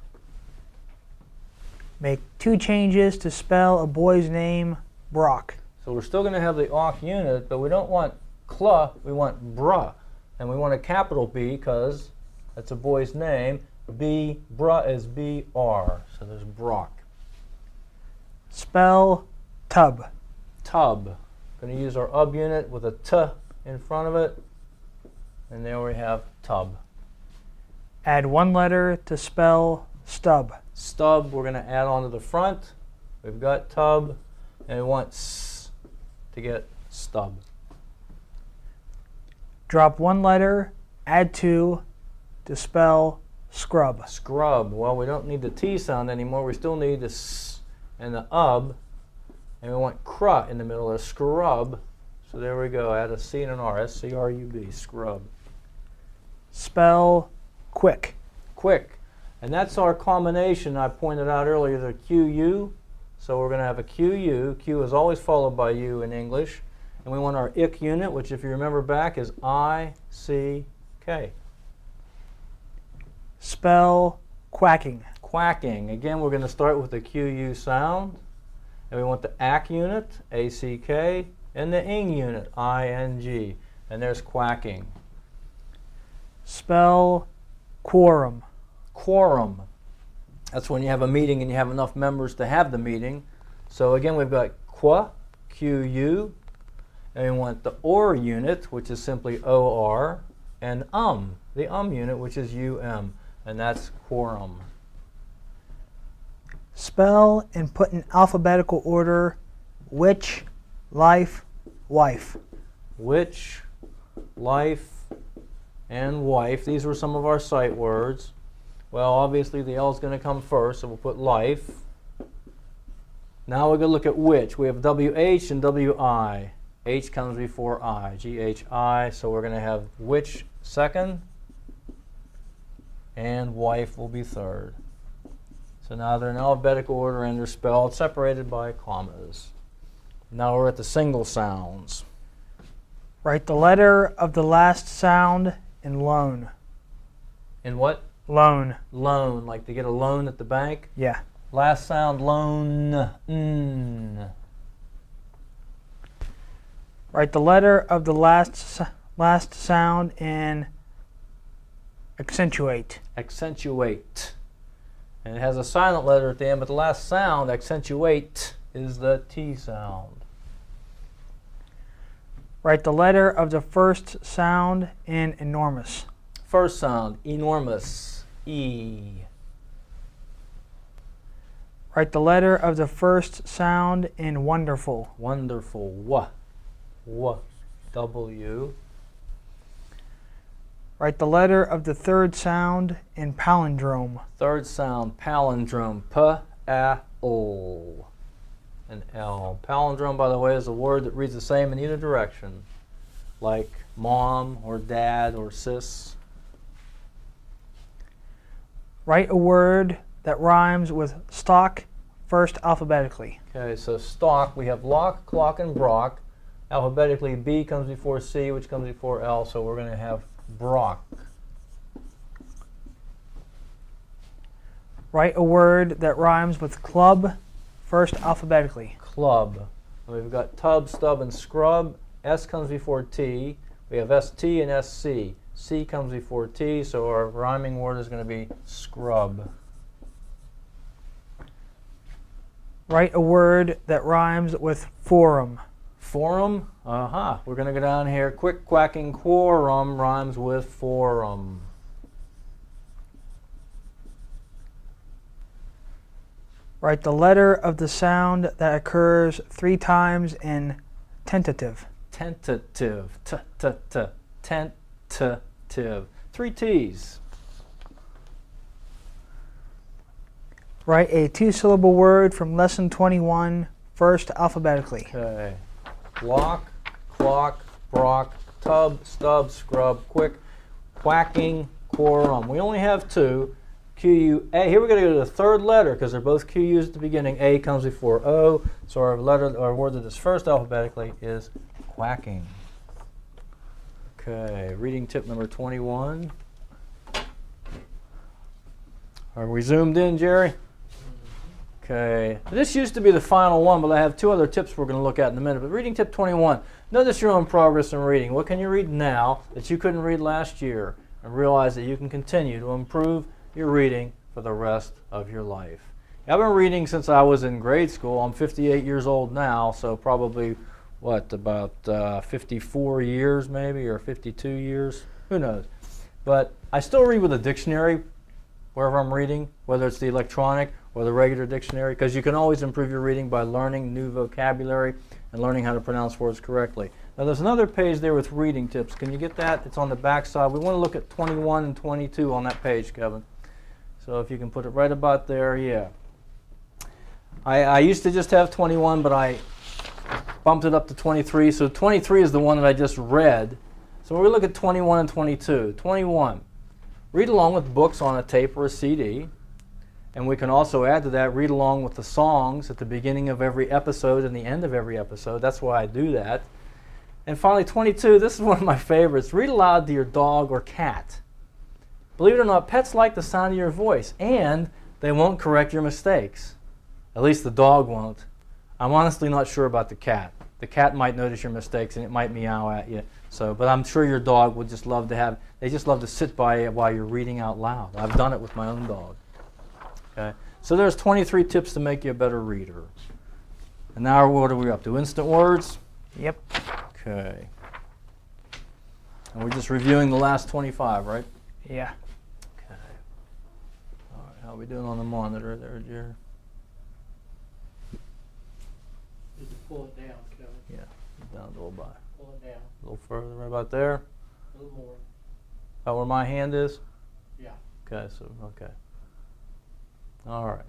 Make 2 changes to spell a boy's name, Brock. So we're still going to have the awk unit, but we don't want cla, we want bruh. And we want a capital B because that's a boy's name. B, bruh is B-R, so there's Brock. Spell tub. Tub. Going to use our ub unit with a T in front of it. And there we have tub. Add 1 letter to spell stub. Stub, we're going to add on to the front. We've got tub, and we want S to get stub. Drop 1 letter, add 2 to spell scrub. Scrub, well, we don't need the T sound anymore. We still need the S and the ub, and we want cr in the middle of scrub. So there we go, add a C and an R, S-C-R-U-B, scrub. Spell quick. Quick. And that's our combination I pointed out earlier, the QU. So we're going to have a QU. Q is always followed by U in English. And we want our IC unit, which if you remember back is I-C-K. Spell quacking. Quacking. Again, we're going to start with the QU sound. And we want the ACK unit, A-C-K, and the ING unit, I-N-G. And there's quacking. Spell quorum. Quorum. That's when you have a meeting and you have enough members to have the meeting. So again, we've got qua, Q-U, and we want the OR unit, which is simply O-R, and the unit, which is U-M, and that's quorum. Spell and put in alphabetical order which, life, wife. Which, life, and wife. These were some of our sight words. Well, obviously the L is going to come first, so we'll put life. Now we're going to look at which. We have WH and WI. H comes before I, GHI, so we're going to have which second, and wife will be third. So now they're in alphabetical order and they're spelled separated by commas. Now we're at the single sounds. Write the letter of the last sound in loan. In what? Loan. Loan, like to get a loan at the bank. Yeah. Last sound, loan. N. Write the letter of the last sound in accentuate. Accentuate. And it has a silent letter at the end, but the last sound, accentuate, is the T sound. Write the letter of the first sound in enormous. First sound, enormous, E. Write the letter of the first sound in wonderful. Wonderful, W. W. W. Write the letter of the third sound in palindrome. Third sound, palindrome, P, A, O. An L. Palindrome, by the way, is a word that reads the same in either direction, like mom or dad or sis. Write a word that rhymes with stock first alphabetically. Okay, so stock, we have lock, clock, and brock. Alphabetically, B comes before C, which comes before L, so we're going to have Brock. Write a word that rhymes with club first alphabetically. Club. We've got tub, stub, and scrub. S comes before T. We have ST and SC. C comes before T, so our rhyming word is going to be scrub. Write a word that rhymes with forum. Forum. We're going to go down here. Quick quacking quorum rhymes with forum. Write the letter of the sound that occurs 3 times in tentative. Tentative. T-t-t. Tentative. 3 T's. Write a 2-syllable word from lesson 21 first alphabetically. Okay. Lock, clock, brock, tub, stub, scrub, quick, quacking, quorum. We only have 2. Q-U-A. Here we're going to go to the third letter because they're both Q-U's at the beginning. A comes before O. So our word that is first alphabetically is quacking. Okay, reading tip number 21. Are we zoomed in, Jerry? Okay, this used to be the final one, but I have 2 other tips we're going to look at in a minute. But reading tip 21, notice your own progress in reading. What can you read now that you couldn't read last year? And realize that you can continue to improve your reading for the rest of your life. I've been reading since I was in grade school. I'm 58 years old now, so probably, about 54 years maybe, or 52 years? Who knows? But I still read with a dictionary wherever I'm reading, whether it's the electronic or the regular dictionary, because you can always improve your reading by learning new vocabulary and learning how to pronounce words correctly. Now there's another page there with reading tips. Can you get that? It's on the back side. We want to look at 21 and 22 on that page, Kevin. So if you can put it right about there, yeah. I used to just have 21, but I bumped it up to 23. So 23 is the one that I just read. So we look at 21 and 22. 21. Read along with books on a tape or a CD. And we can also add to that, read along with the songs at the beginning of every episode and the end of every episode. That's why I do that. And finally, 22, this is one of my favorites. Read aloud to your dog or cat. Believe it or not, pets like the sound of your voice, and they won't correct your mistakes. At least the dog won't. I'm honestly not sure about the cat. The cat might notice your mistakes and it might meow at you. But I'm sure your dog would just love to they just love to sit by you while you're reading out loud. I've done it with my own dog. Okay. So there's 23 tips to make you a better reader. And now what are we up to? Instant words? Yep. Okay. And we're just reviewing the last 25, right? Yeah. Okay. All right. How are we doing on the monitor there, Jerry? Did you pull it down, Kevin? Yeah. Down a little by. Pull it down A little further, right about there. a little more. About where my hand is? Yeah. Okay. So, okay. All right.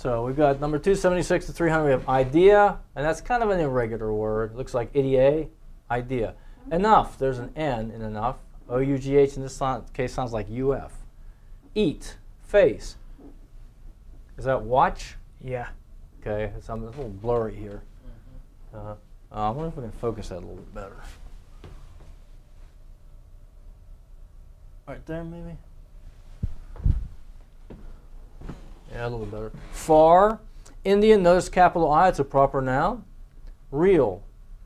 So we've got number 276 to 300. We have idea, and that's kind of an irregular word. It looks like idia, idea. Enough. There's an N in enough. O-U-G-H in this case sounds like U-F. Eat. Face. Is that watch? Yeah. Okay, it's a little blurry here. I wonder if we can focus that a little bit better. Right there, maybe? Yeah, a little better. Far. Indian, notice capital I, it's a proper noun. Real.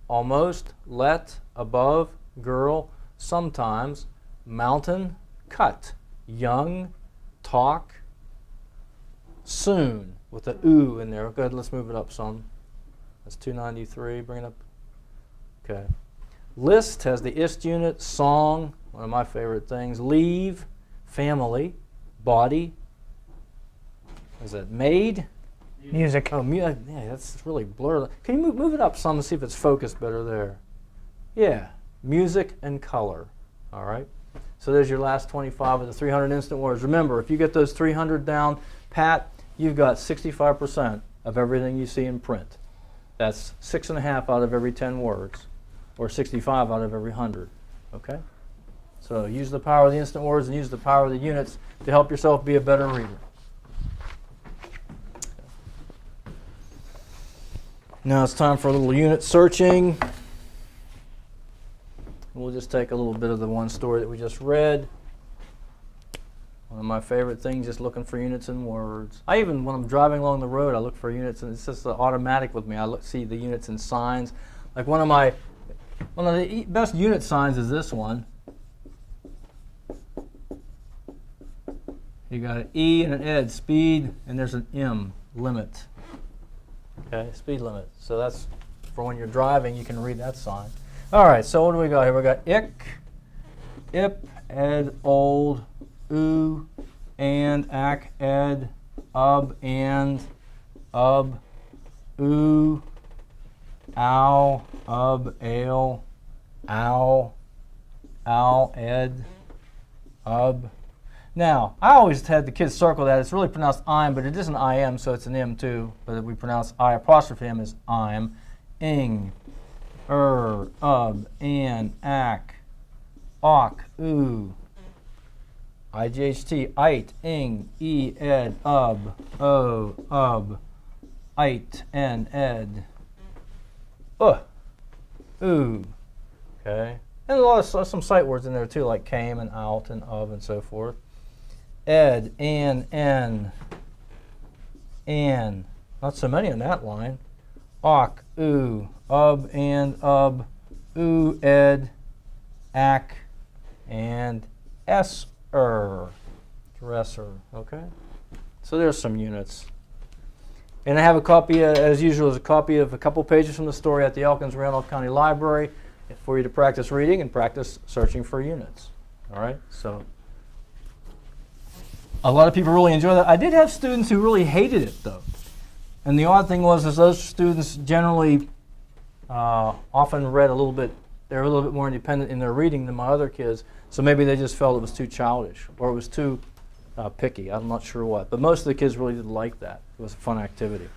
Almost. Let. Above. Girl. Sometimes. Mountain. Cut. Young. Talk. Soon. With the ooh in there. Go ahead, let's move it up some. That's 293. Bring it up. Okay. List has the ist unit. Song. One of my favorite things. Leave. Family. Body. Is it made? Music. Oh, yeah, that's really blurred. Can you move it up some and see if it's focused better there? Yeah, music and color. All right. So there's your last 25 of the 300 instant words. Remember, if you get those 300 down pat, you've got 65% of everything you see in print. That's 6.5 out of every 10 words, or 65 out of every 100. Okay. So use the power of the instant words and use the power of the units to help yourself be a better reader. Now it's time for a little unit searching. We'll just take a little bit of the one story that we just read. One of my favorite things, just looking for units and words. I even, when I'm driving along the road, I look for units, and it's just automatic with me. I see the units and signs. Like one of the best unit signs is this one. You got an E and an ed, speed, and there's an M, limit. Okay, speed limit. So that's for when you're driving, you can read that sign. All right, so what do we got here? We got ick, ip, ed, old, oo, and, ack, ed, and, oo, ow, ale, ow, ed, Now, I always had the kids circle that. It's really pronounced I'm, but it isn't I-M, so it's an M too. But we pronounce I apostrophe M as I'm. Ing, an, ack, awk, oo. IGHT, ite, ing, ed, o, ite, en, ed. Ooh. Okay. And a lot of some sight words in there too, like came and out and of and so forth. Ed, an, not so many on that line. Awk, oo, and, oo, ed, ack, and dresser, okay? So there's some units. And I have a copy, as usual, is a copy of a couple pages from the story at the Elkins-Randolph County Library for you to practice reading and practice searching for units, all right? So a lot of people really enjoy that. I did have students who really hated it, though. And the odd thing was those students generally often read a little bit, they're a little bit more independent in their reading than my other kids, so maybe they just felt it was too childish or it was too picky. I'm not sure what. But most of the kids really did like that. It was a fun activity.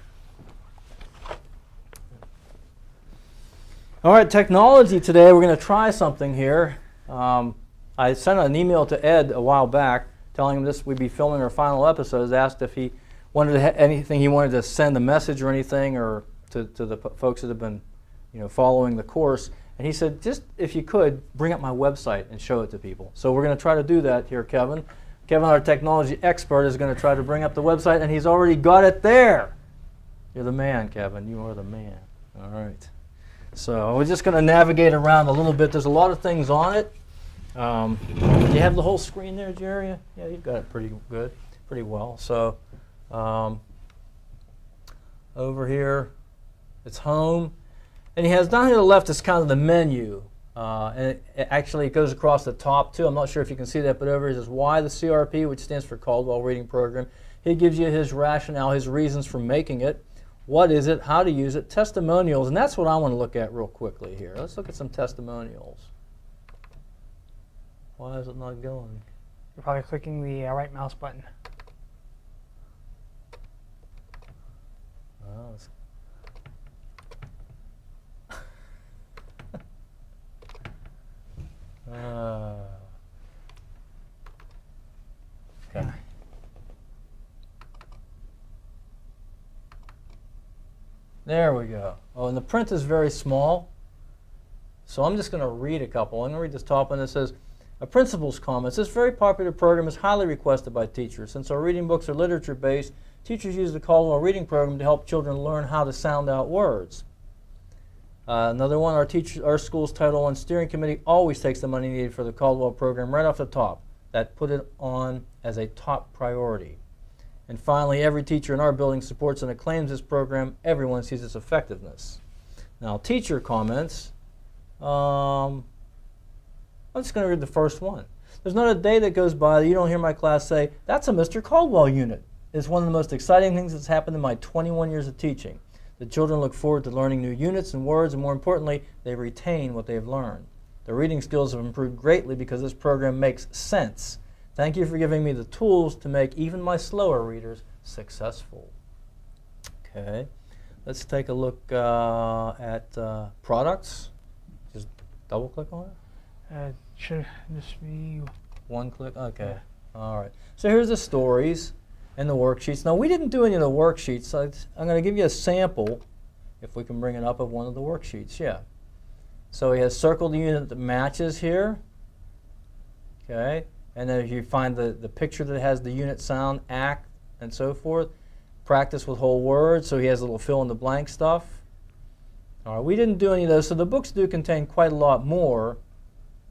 All right, technology today. We're going to try something here. I sent an email to Ed a while back telling him this we'd be filming our final episodes, asked if he wanted to anything he wanted to send a message or anything or to the folks that have been following the course. And he said, just if you could, bring up my website and show it to people. So we're going to try to do that here, Kevin. Kevin, our technology expert, is going to try to bring up the website, and he's already got it there. You're the man, Kevin. You are the man. All right. So we're just going to navigate around a little bit. There's a lot of things on it. Do you have the whole screen there, Jerry? Yeah, you've got it pretty good, pretty well. So over here, it's home. And he has down here to the left is kind of the menu. And it goes across the top too. I'm not sure if you can see that, but over here says why the CRP, which stands for Caldwell Reading Program. He gives you his rationale, his reasons for making it. What is it? How to use it? Testimonials. And that's what I want to look at real quickly here. Let's look at some testimonials. Why is it not going? You're probably clicking the right mouse button. Oh, it's- okay. There we go. Oh, and the print is very small, so I'm just going to read a couple. I'm going to read this top one that says, a principal's comments. This very popular program is highly requested by teachers. Since our reading books are literature-based, teachers use the Caldwell Reading Program to help children learn how to sound out words. Another one, our school's Title I steering committee always takes the money needed for the Caldwell program right off the top. That put it on as a top priority. And finally, every teacher in our building supports and acclaims this program. Everyone sees its effectiveness. Now, teacher comments. I'm just going to read the first one. There's not a day that goes by that you don't hear my class say, that's a Mr. Caldwell unit. It's one of the most exciting things that's happened in my 21 years of teaching. The children look forward to learning new units and words, and more importantly, they retain what they've learned. Their reading skills have improved greatly because this program makes sense. Thank you for giving me the tools to make even my slower readers successful. Okay, let's take a look at products. Just double click on it. Should just be One click, okay. Yeah. All right. So here's the stories and the worksheets. Now, we didn't do any of the worksheets, so I'm going to give you a sample, if we can bring it up, of one of the worksheets. Yeah. So he has circled the unit that matches here. Okay. And then if you find the picture that has the unit sound, act, and so forth, practice with whole words. So he has a little fill in the blank stuff. All right. We didn't do any of those, so the books do contain quite a lot more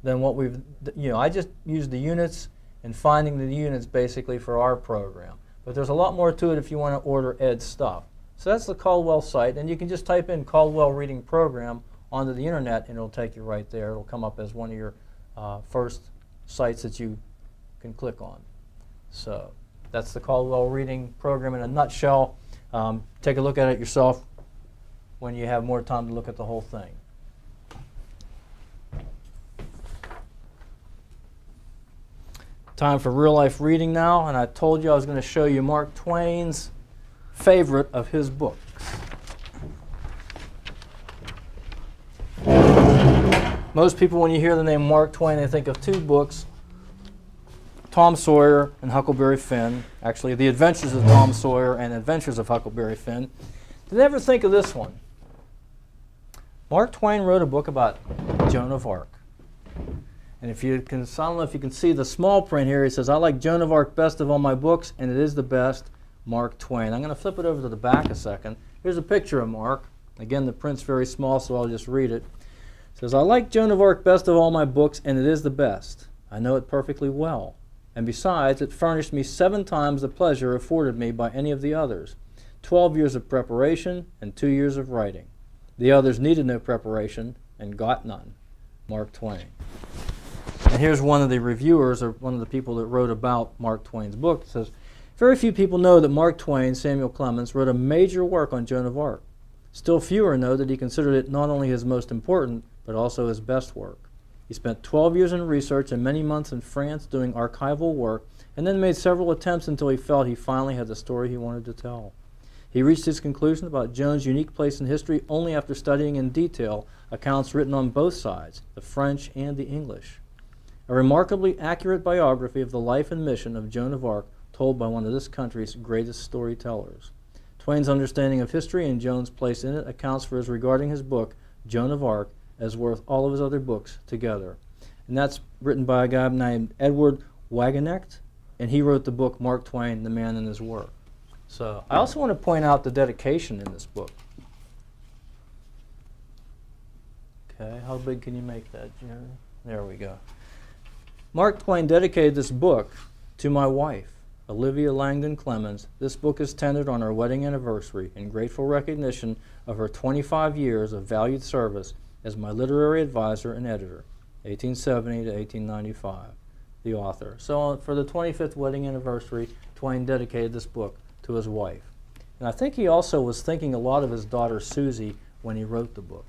than what we've, I just used the units and finding the units basically for our program. But there's a lot more to it if you want to order Ed's stuff. So that's the Caldwell site, and you can just type in Caldwell Reading Program onto the internet and it'll take you right there. It'll come up as one of your first sites that you can click on. So that's the Caldwell Reading Program in a nutshell. Take a look at it yourself when you have more time to look at the whole thing. Time for real life reading now, and I told you I was going to show you Mark Twain's favorite of his books. Most people, when you hear the name Mark Twain, they think of two books, Tom Sawyer and Huckleberry Finn. Actually, The Adventures of Tom Sawyer and Adventures of Huckleberry Finn. Did they ever think of this one? Mark Twain wrote a book about Joan of Arc. And if you can, I don't know if you can see the small print here. He says, I like Joan of Arc best of all my books, and it is the best, Mark Twain. I'm going to flip it over to the back a second. Here's a picture of Mark. Again, the print's very small, so I'll just read it. It says, I like Joan of Arc best of all my books, and it is the best. I know it perfectly well. And besides, it furnished me 7 times the pleasure afforded me by any of the others. 12 years of preparation and 2 years of writing. The others needed no preparation and got none. Mark Twain. And here's one of the reviewers, or one of the people that wrote about Mark Twain's book. It says, very few people know that Mark Twain, Samuel Clemens, wrote a major work on Joan of Arc. Still fewer know that he considered it not only his most important, but also his best work. He spent 12 years in research and many months in France doing archival work, and then made several attempts until he felt he finally had the story he wanted to tell. He reached his conclusion about Joan's unique place in history only after studying in detail accounts written on both sides, the French and the English. A remarkably accurate biography of the life and mission of Joan of Arc told by one of this country's greatest storytellers. Twain's understanding of history and Joan's place in it accounts for his regarding his book, Joan of Arc, as worth all of his other books together. And that's written by a guy named Edward Wagenknecht, and he wrote the book Mark Twain, The Man and His Work. So I also want to point out the dedication in this book. Okay, how big can you make that, Jerry? There we go. Mark Twain dedicated this book to my wife, Olivia Langdon Clemens. This book is tendered on our wedding anniversary in grateful recognition of her 25 years of valued service as my literary advisor and editor, 1870 to 1895, the author. So for the 25th wedding anniversary, Twain dedicated this book to his wife. And I think he also was thinking a lot of his daughter Susie when he wrote the book.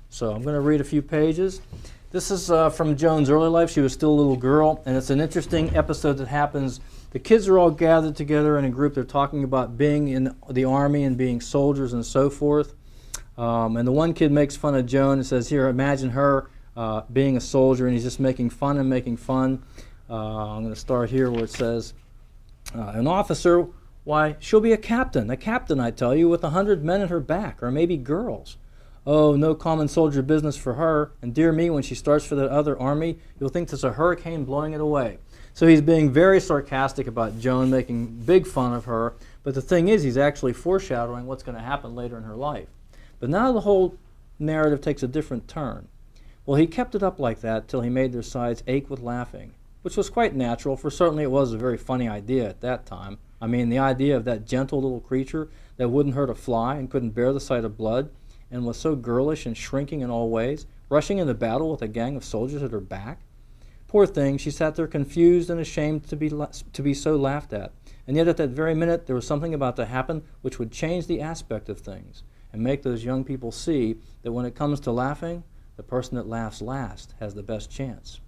So I'm going to read a few pages. This is from Joan's early life. She was still a little girl, and it's an interesting episode that happens The kids are all gathered together in a group. They're talking about being in the Army and being soldiers and so forth. And the one kid makes fun of Joan and says, here, imagine her being a soldier, and he's just making fun and making fun. I'm going to start here where it says, an officer, why, she'll be a captain, I tell you, with 100 men at her back, or maybe girls. Oh, no common soldier business for her, and dear me, when she starts for the other army, you'll think there's a hurricane blowing it away. So he's being very sarcastic about Joan, making big fun of her, but the thing is, he's actually foreshadowing what's going to happen later in her life. But now the whole narrative takes a different turn. Well, he kept it up like that till he made their sides ache with laughing, which was quite natural, for certainly it was a very funny idea at that time. I mean, the idea of that gentle little creature that wouldn't hurt a fly and couldn't bear the sight of blood, and was so girlish and shrinking in all ways, rushing into battle with a gang of soldiers at her back. Poor thing, she sat there confused and ashamed to be so laughed at. And yet at that very minute there was something about to happen which would change the aspect of things and make those young people see that when it comes to laughing, the person that laughs last has the best chance.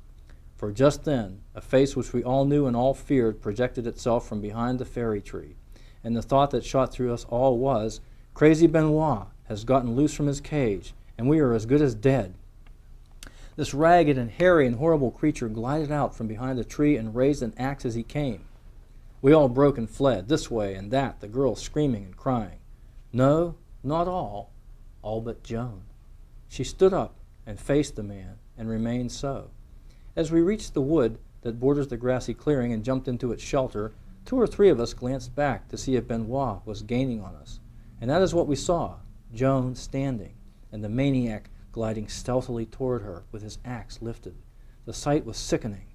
For just then, a face which we all knew and all feared projected itself from behind the fairy tree, and the thought that shot through us all was, Crazy Benoit has gotten loose from his cage, and we are as good as dead. This ragged and hairy and horrible creature glided out from behind the tree and raised an axe as he came. We all broke and fled, this way and that, the girls screaming and crying. No, not all but Joan. She stood up and faced the man, and remained so. As we reached the wood that borders the grassy clearing and jumped into its shelter, 2 or 3 of us glanced back to see if Benoit was gaining on us. And that is what we saw, Joan standing, and the maniac gliding stealthily toward her with his axe lifted. The sight was sickening.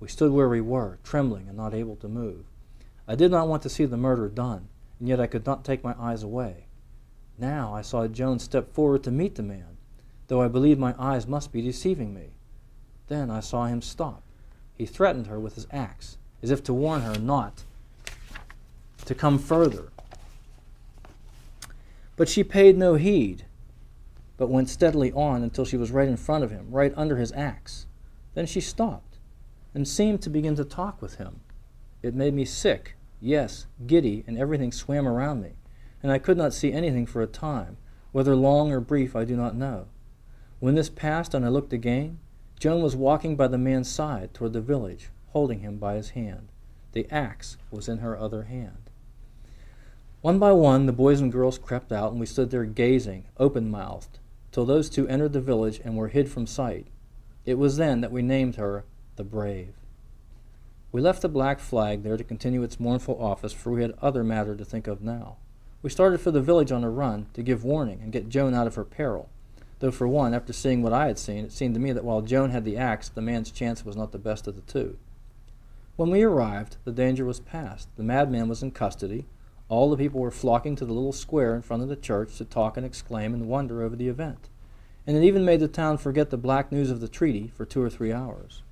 We stood where we were, trembling and not able to move. I did not want to see the murder done, and yet I could not take my eyes away. Now I saw Joan step forward to meet the man, though I believed my eyes must be deceiving me. Then I saw him stop. He threatened her with his axe, as if to warn her not to come further. But she paid no heed, but went steadily on until she was right in front of him, right under his axe. Then she stopped, and seemed to begin to talk with him. It made me sick, yes, giddy, and everything swam around me, and I could not see anything for a time, whether long or brief I do not know. When this passed and I looked again, Joan was walking by the man's side toward the village, holding him by his hand. The axe was in her other hand. One by one, the boys and girls crept out, and we stood there gazing, open-mouthed, till those 2 entered the village and were hid from sight. It was then that we named her the Brave. We left the black flag there to continue its mournful office, for we had other matter to think of now. We started for the village on a run, to give warning and get Joan out of her peril, though for one, after seeing what I had seen, it seemed to me that while Joan had the axe, the man's chance was not the best of the 2. When we arrived, the danger was past. The madman was in custody. All the people were flocking to the little square in front of the church to talk and exclaim and wonder over the event. And it even made the town forget the black news of the treaty for 2 or 3 hours.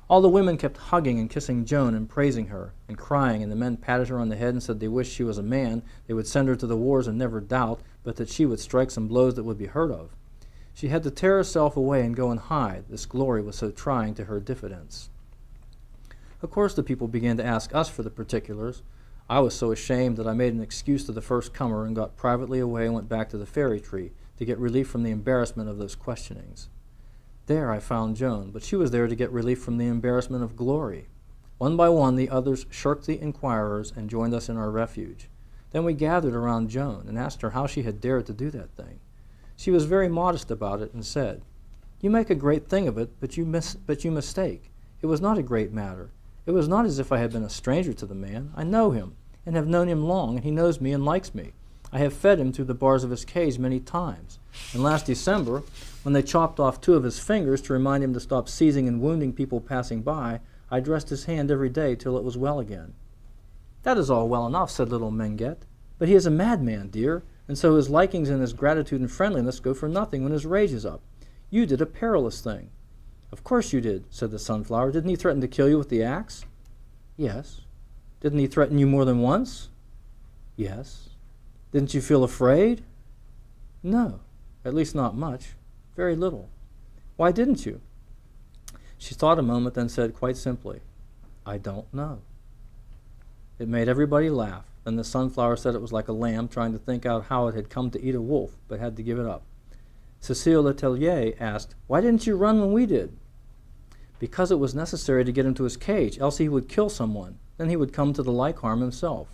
All the women kept hugging and kissing Joan and praising her and crying, and the men patted her on the head and said they wished she was a man, they would send her to the wars and never doubt, but that she would strike some blows that would be heard of. She had to tear herself away and go and hide, this glory was so trying to her diffidence. Of course the people began to ask us for the particulars. I was so ashamed that I made an excuse to the first comer and got privately away and went back to the fairy tree to get relief from the embarrassment of those questionings. There I found Joan, but she was there to get relief from the embarrassment of glory. One by one the others shirked the inquirers and joined us in our refuge. Then we gathered around Joan and asked her how she had dared to do that thing. She was very modest about it and said, "You make a great thing of it, but you mistake. It was not a great matter. It was not as if I had been a stranger to the man. I know him, and have known him long, and he knows me and likes me. I have fed him through the bars of his cage many times. And last December, when they chopped off 2 of his fingers to remind him to stop seizing and wounding people passing by, I dressed his hand every day till it was well again." "That is all well enough," said little Mengette, "but he is a madman, dear, and so his likings and his gratitude and friendliness go for nothing when his rage is up. You did a perilous thing." "Of course you did," said the Sunflower. "Didn't he threaten to kill you with the axe?" "Yes." "Didn't he threaten you more than once?" "Yes." "Didn't you feel afraid?" "No, at least not much. Very little." "Why didn't you?" She thought a moment, then said quite simply, "I don't know." It made everybody laugh. Then the sunflower said it was like a lamb trying to think out how it had come to eat a wolf, but had to give it up. Cecile Letellier asked, "Why didn't you run when we did?" "Because it was necessary to get him to his cage, else he would kill someone. Then he would come to the like harm himself."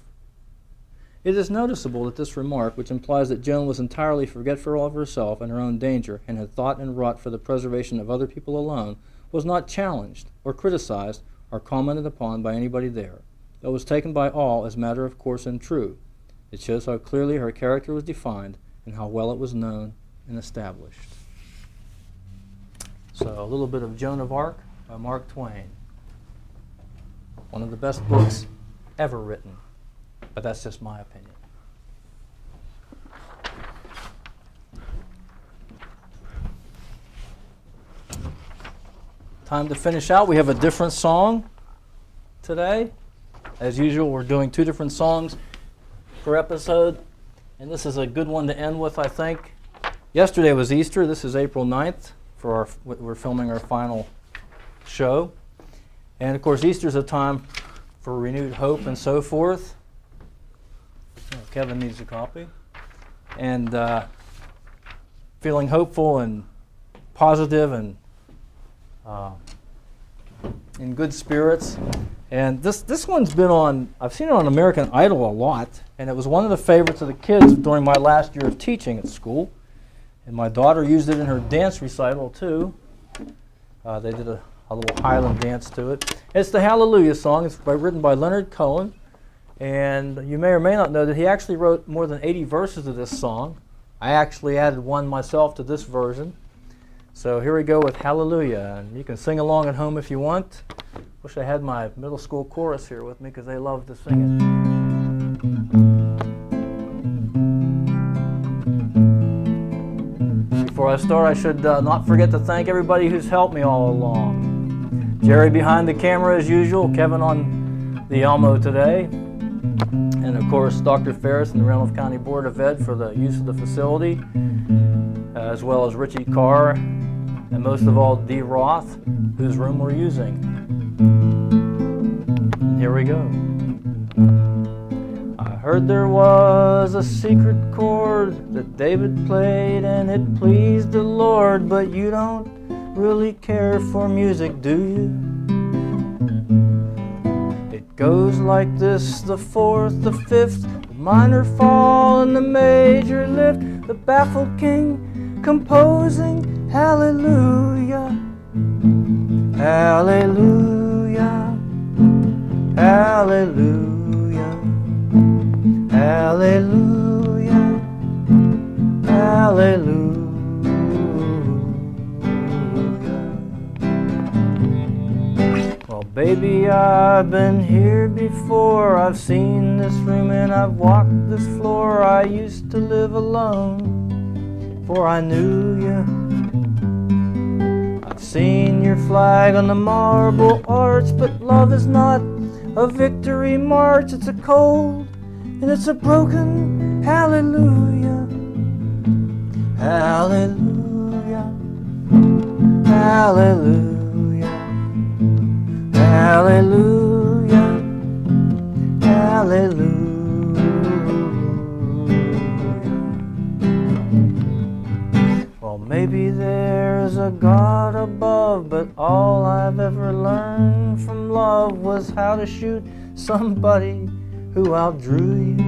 It is noticeable that this remark, which implies that Joan was entirely forgetful of herself and her own danger, and had thought and wrought for the preservation of other people alone, was not challenged, or criticized, or commented upon by anybody there. It was taken by all as matter of course and true. It shows how clearly her character was defined and how well it was known and established. So a little bit of Joan of Arc by Mark Twain. One of the best books ever written, but that's just my opinion. Time to finish out. We have a different song today. As usual, we're doing 2 different songs per episode, and this is a good one to end with, I think. Yesterday was Easter. This is April 9th. We're filming our final show. And of course, Easter's a time for renewed hope and so forth. Oh, Kevin needs a copy. And feeling hopeful and positive and in good spirits. And this one's been on, I've seen it on American Idol a lot, and it was one of the favorites of the kids during my last year of teaching at school. And my daughter used it in her dance recital too. They did a little Highland dance to it. It's the Hallelujah song. It's written by Leonard Cohen. And you may or may not know that he actually wrote more than 80 verses of this song. I actually added one myself to this version. So here we go with Hallelujah. And you can sing along at home if you want. Wish I had my middle school chorus here with me because they love to sing it. Before I start, I should not forget to thank everybody who's helped me all along. Jerry behind the camera as usual, Kevin on the Elmo today, and of course Dr. Ferris and the Randolph County Board of Ed for the use of the facility, as well as Richie Carr, and most of all Dee Roth, whose room we're using. Here we go. I heard there was a secret chord that David played and it pleased the Lord, but you don't really care for music, do you? It goes like this: the fourth, the fifth, the minor fall and the major lift, the baffled king composing hallelujah, hallelujah, hallelujah, hallelujah, hallelujah. Well, baby, I've been here before. I've seen this room and I've walked this floor. I used to live alone, for I knew you. I've seen your flag on the marble arch, but love is not a victory march. It's a cold and it's a broken hallelujah, hallelujah, hallelujah, hallelujah, hallelujah. Well, maybe there's a God above, but all I've ever learned from love was how to shoot somebody who outdrew you.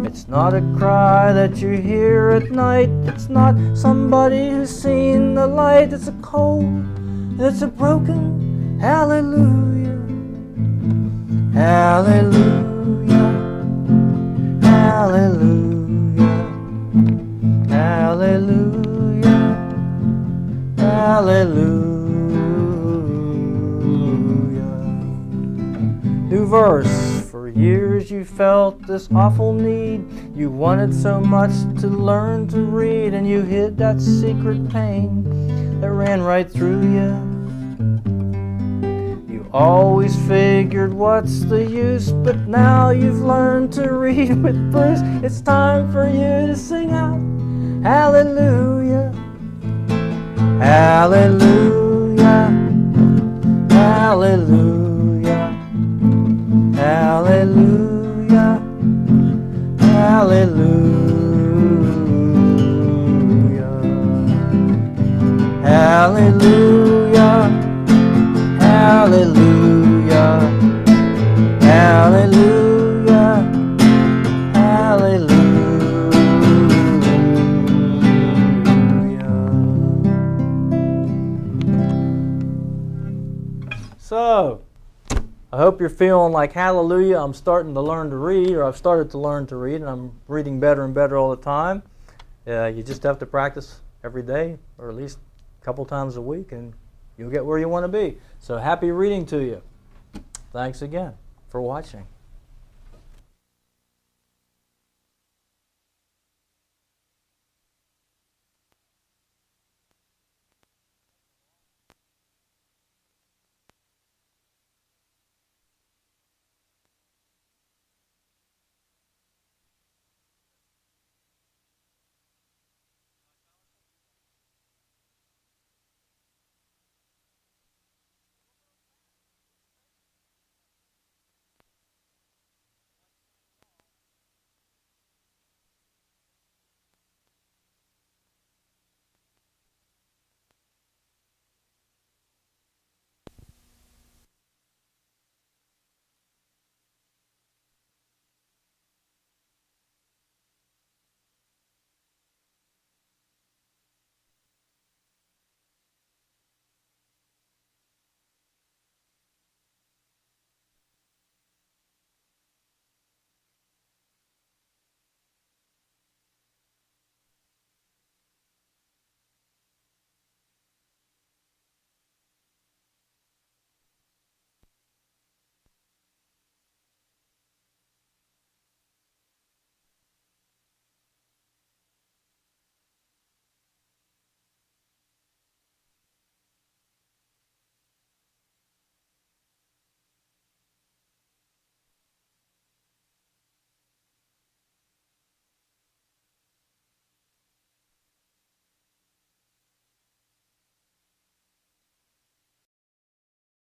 It's not a cry that you hear at night. It's not somebody who's seen the light. It's a cold and it's a broken hallelujah, hallelujah, hallelujah, hallelujah, hallelujah. New verse. For years you felt this awful need. You wanted so much to learn to read, and you hid that secret pain that ran right through you. You always figured what's the use, but now you've learned to read with Bruce. It's time for you to sing out hallelujah, hallelujah, hallelujah, Hallelujah, hallelujah, hallelujah, hallelujah. So, I hope you're feeling like hallelujah, I'm starting to learn to read, or I've started to learn to read, and I'm reading better and better all the time. You just have to practice every day, or at least a couple times a week, and you'll get where you want to be. So happy reading to you. Thanks again for watching.